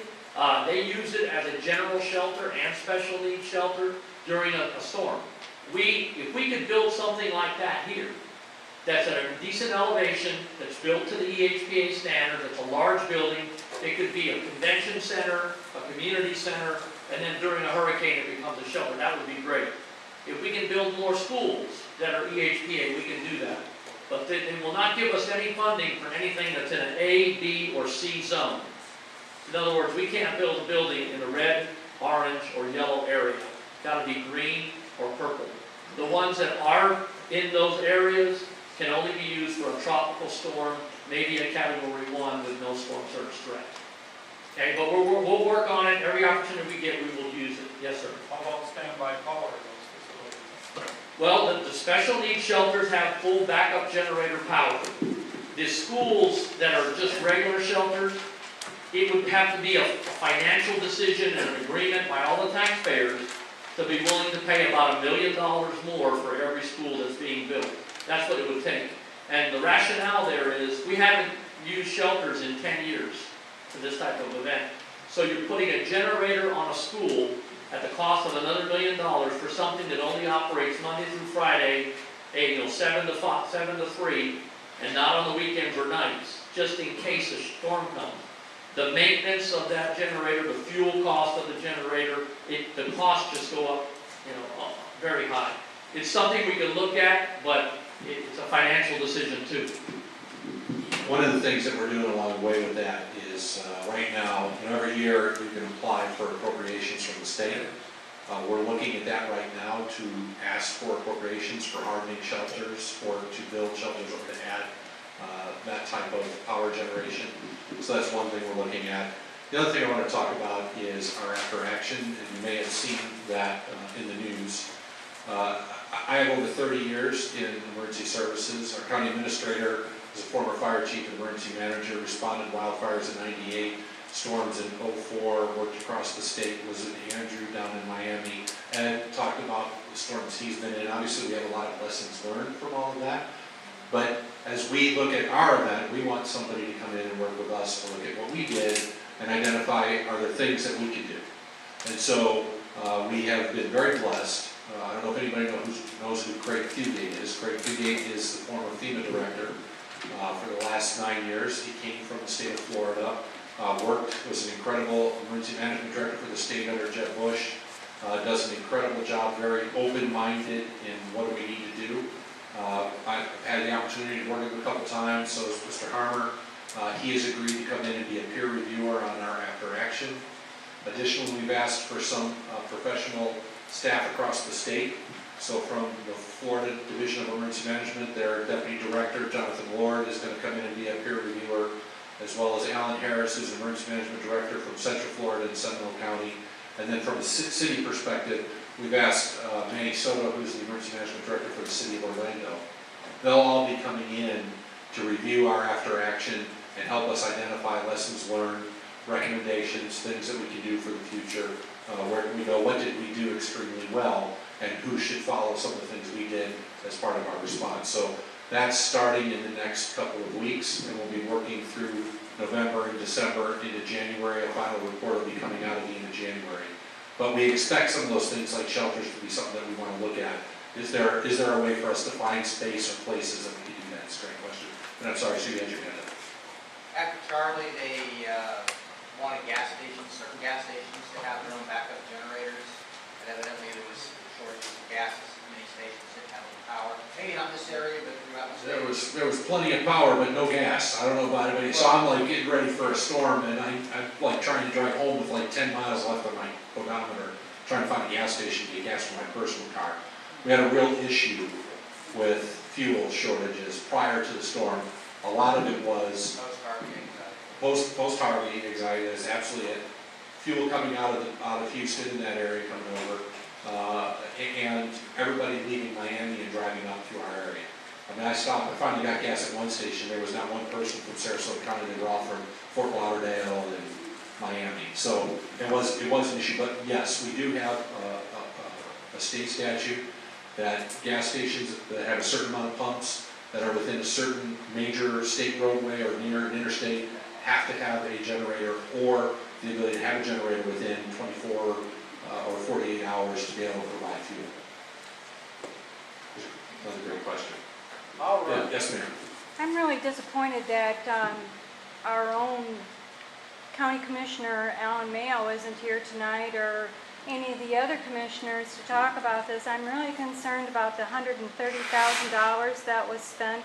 They use it as a general shelter and special needs shelter during a storm. If we could build something like that here, that's at a decent elevation, that's built to the EHPA standard, it's a large building, it could be a convention center, a community center, and then during a hurricane it becomes a shelter. That would be great. If we can build more schools that are EHPA, we can do that. But they will not give us any funding for anything that's in an A, B, or C zone. In other words, we can't build a building in a red, orange, or yellow area. It's got to be green or purple. The ones that are in those areas can only be used for a tropical storm, maybe a Category 1 with no storm surge threat. Okay, but we'll work on it. Every opportunity we get, we will use it. Yes, sir. How about standby power in those facilities? Well, the special needs shelters have full backup generator power. The schools that are just regular shelters, it would have to be a financial decision and an agreement by all the taxpayers to be willing to pay about $1 million more for every school that's being built. That's what it would take. And the rationale there is we haven't used shelters in 10 years for this type of event. So you're putting a generator on a school at the cost of another $1 million for something that only operates Monday through Friday, 7 to 3, and not on the weekends or nights, just in case a storm comes. The maintenance of that generator, the fuel cost of the generator, the costs just go up, very high. It's something we can look at, but it's a financial decision too. One of the things that we're doing along the way with that is right now, every year you can apply for appropriations from the state. We're looking at that right now to ask for appropriations for hardening shelters or to build shelters or to add that type of power generation. So that's one thing we're looking at. The other thing I want to talk about is our after action, and you may have seen that in the news. I have over 30 years in emergency services. Our county administrator is a former fire chief and emergency manager, responded to wildfires in '98, storms in '04, worked across the state, was in Andrew down in Miami, and talked about the storms he's been in. Obviously, we have a lot of lessons learned from all of that. But as we look at our event, we want somebody to come in and work with us to look at what we did and identify are there things that we could do. And so we have been very blessed. I don't know if anybody knows who Craig Fugate is. Craig Fugate is the former FEMA director for the last 9 years. He came from the state of Florida, was an incredible emergency management director for the state under Jeb Bush, does an incredible job, very open-minded in what do we need to do. I've had the opportunity to work with him a couple times, so has Mr. Harmer. He has agreed to come in and be a peer reviewer on our after action. Additionally, we've asked for some professional staff across the state. So from the Florida Division of Emergency Management, their Deputy Director, Jonathan Lord, is going to come in and be a peer reviewer, as well as Alan Harris, who's an Emergency Management Director from Central Florida and Seminole County. And then from a city perspective, we've asked Manny Soto, who's the Emergency Management Director for the City of Orlando, they'll all be coming in to review our after action and help us identify lessons learned, recommendations, things that we can do for the future, where we go, what did we do extremely well, and who should follow some of the things we did as part of our response. So that's starting in the next couple of weeks, and we'll be working through November and December into January. A final report will be coming out at the end of January. But we expect some of those things like shelters to be something that we want to look at. Is there a way for us to find space or places that we can do that? It's a great question. And I'm sorry, Sue, you had your hand up. After Charlie, they wanted gas stations, certain gas stations to have their own backup generators. And evidently there was shortages of gas at many stations didn't have any power. Maybe not in this area, but throughout the state. There was plenty of power, but no gas. I don't know about anybody. So I'm like getting ready for a storm, and I'm like trying to drive home with like 10 miles left on my odometer, trying to find a gas station to get gas for my personal car. We had a real issue with fuel shortages prior to the storm. A lot of it was post-Harvey anxiety. That's absolutely it. Fuel coming out of Houston in that area coming over, and everybody leaving Miami and driving up through our area. I mean, I finally got gas at one station. There was not one person from Sarasota County. They were all from Fort Lauderdale and Miami. So it was an issue. But yes, we do have a state statute that gas stations that have a certain amount of pumps that are within a certain major state roadway or near an interstate have to have a generator or the ability to have a generator within 24 or 48 hours to be able to provide fuel. That's a great question. All right. Yeah, yes, ma'am. I'm really disappointed that our own County Commissioner, Alan Mayo, isn't here tonight, or any of the other commissioners to talk about this. I'm really concerned about the $130,000 that was spent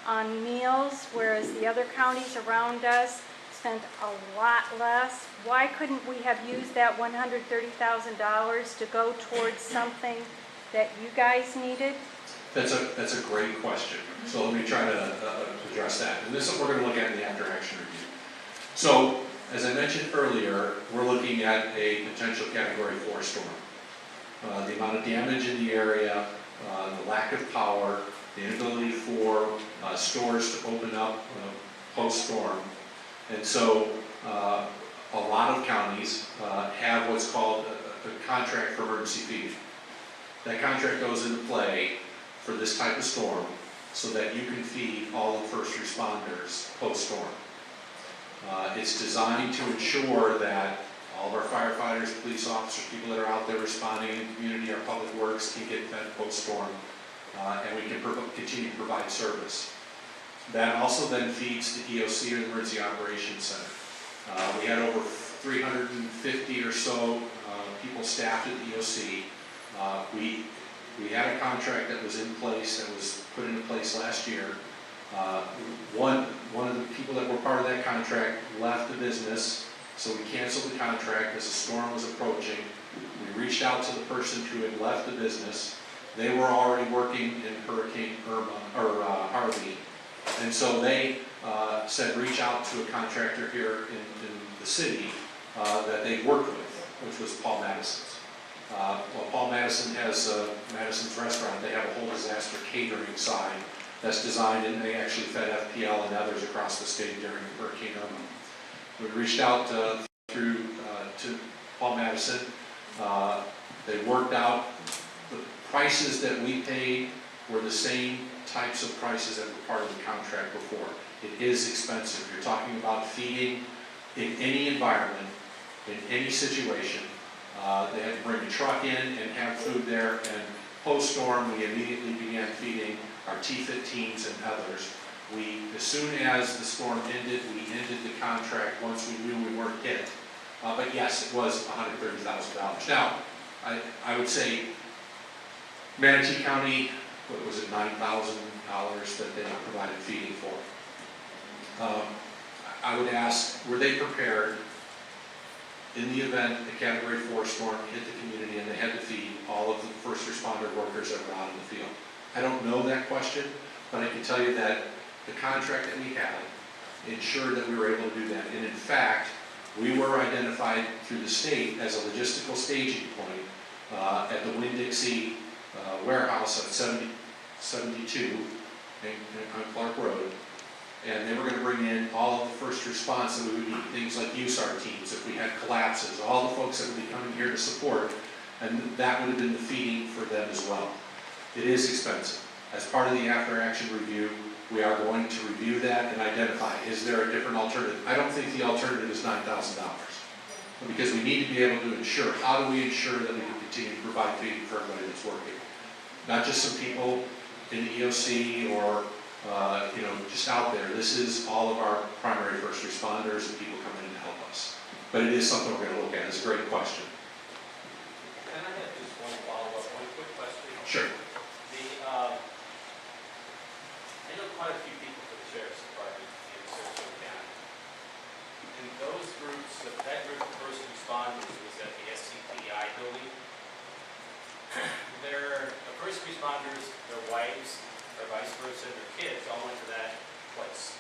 on meals, whereas the other counties around us spent a lot less. Why couldn't we have used that $130,000 to go towards something that you guys needed? That's a great question. So let me try to address that. And this is what we're going to look at in the after action review. So, as I mentioned earlier, we're looking at a potential Category 4 storm. The amount of damage in the area, the lack of power, the inability for stores to open up post-storm. And so a lot of counties have what's called a contract for emergency feeding. That contract goes into play for this type of storm so that you can feed all the first responders post-storm. It's designed to ensure that all of our firefighters, police officers, people that are out there responding in the community, our public works can get fed post-storm, and we can continue to provide service. That also then feeds the EOC, or the Emergency Operations Center. We had over 350 or so people staffed at the EOC. We had a contract that was in place, that was put into place last year. One of the people that were part of that contract left the business, so we canceled the contract as the storm was approaching. We reached out to the person who had left the business. They were already working in Hurricane Irma, or Harvey, and so they said reach out to a contractor here in the city that they worked with, which was Paul Madison's. Well, Paul Madison has Madison's Restaurant. They have a whole disaster catering side that's designed, and they actually fed FPL and others across the state during Hurricane Irma. We reached out to Paul Madison. They worked out the prices that we paid were the same types of prices that were part of the contract before. It is expensive. You're talking about feeding in any environment, in any situation. They had to bring a truck in and have food there, and post-storm we immediately began feeding our T-FIT teams and others. As soon as the storm ended, we ended the contract once we knew we weren't hit. But yes, it was $130,000. Now, I would say Manatee County, what was it, $9,000 that they provided feeding for. I would ask, were they prepared in the event a Category 4 storm hit the community and they had to feed all of the first responder workers that were out in the field? I don't know that question, but I can tell you that the contract that we had ensured that we were able to do that. And in fact, we were identified through the state as a logistical staging point at the Winn-Dixie warehouse at 72, on Clark Road. And they were gonna bring in all of the first response that we would need, things like USAR teams, if we had collapses, all the folks that would be coming here to support, and that would have been the feeding for them as well. It is expensive. As part of the after-action review, we are going to review that and identify, is there a different alternative? I don't think the alternative is $9,000. Because we need to be able to ensure, how do we ensure that we can continue to provide feeding for everybody that's working? Not just some people in the EOC or just out there. This is all of our primary first responders and people coming in to help us. But it is something we're going to look at. It's a great question. Can I have just one follow-up, one quick question? Sure. I know quite a few people for the Sheriff's Department in Sarasota County. And those groups, that group of first responders was at the SCPI building. Their first responders, their wives, or vice versa, their kids all went to that place.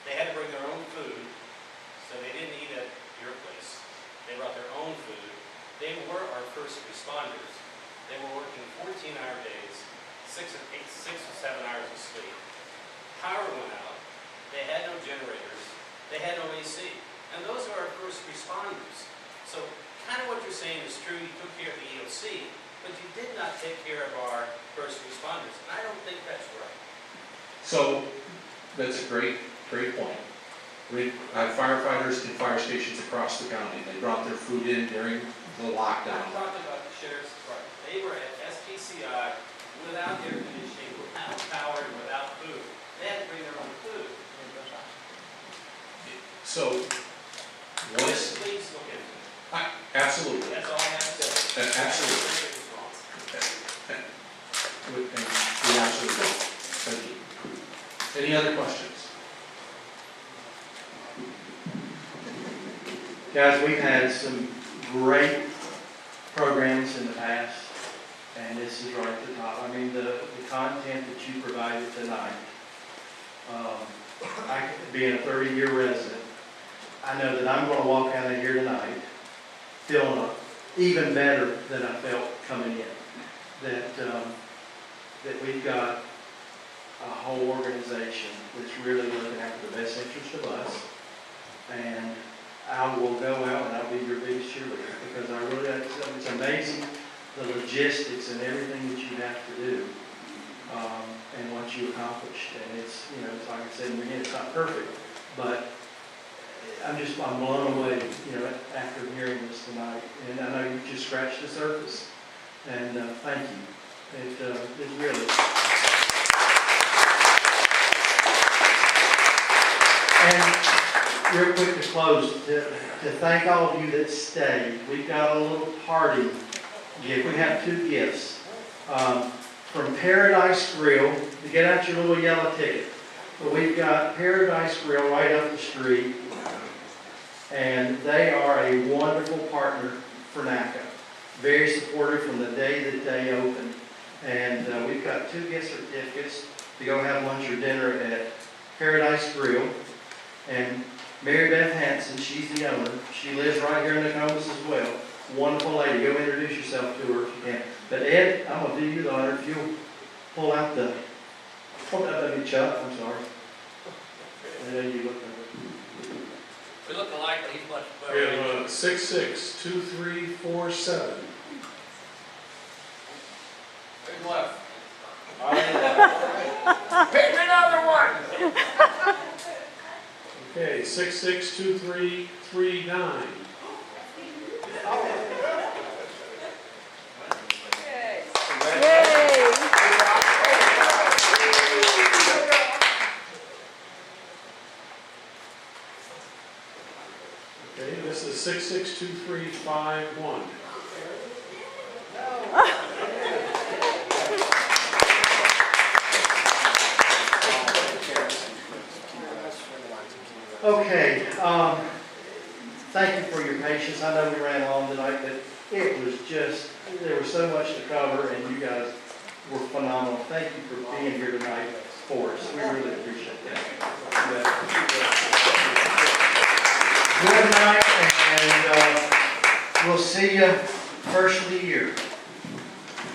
They had to bring their own food, so they didn't eat at your place. They brought their own food. They were our first responders. They were working 14-hour days, 6 or 7 hours of sleep. Power went out. They had no generators. They had no AC. And those are our first responders. So kind of what you're saying is true. You took care of the EOC, but you did not take care of our first responders. And I don't think that's right. So that's a great point. We have firefighters in fire stations across the county. They brought their food in during the lockdown. I'm talking about the Sheriff's Department. They were at SPCI without air conditioning, without power, and without food. They had to bring their own food. So, Please look into it. absolutely. That's all I have to say. Absolutely. We absolutely do. Thank you. Any other questions? Guys, we've had some great programs in the past, and this is right at the top. I mean, the content that you provided tonight, being a 30-year resident, I know that I'm going to walk out of here tonight feeling even better than I felt coming in. That we've got a whole organization that's really looking after the best interest of us, and I will go out and I'll be your biggest cheerleader, because I really, it's amazing the logistics and everything that you have to do, and what you accomplished. And it's like I said in the beginning, it's not perfect, but I'm blown away, after hearing this tonight. And I know you've just scratched the surface, and thank you. It's really. And real quick to close, to thank all of you that stayed. We've got a little party gift. We have 2 gifts. From Paradise Grill, to get out your little yellow ticket. But we've got Paradise Grill right up the street, and they are a wonderful partner for Naca. Very supportive from the day that they opened. And we've got 2 gift certificates to go have lunch or dinner at Paradise Grill. And Mary Beth Hanson, she's the owner. She lives right here in Nokomis as well. Wonderful lady. Go introduce yourself to her if you can. But Ed, I'm going to do you the honor if you'll pull out the, Chuck, I'm sorry. I know you look over. We look alike, but he's much We better. have 662347. Big left. Pick another one! Okay, 662339. Okay, this is 662351. Okay, thank you for your patience. I know we ran long tonight, but it was just, there was so much to cover, and you guys were phenomenal. Thank you for being here tonight for us. We really appreciate that. Good night, and we'll see you first of the year.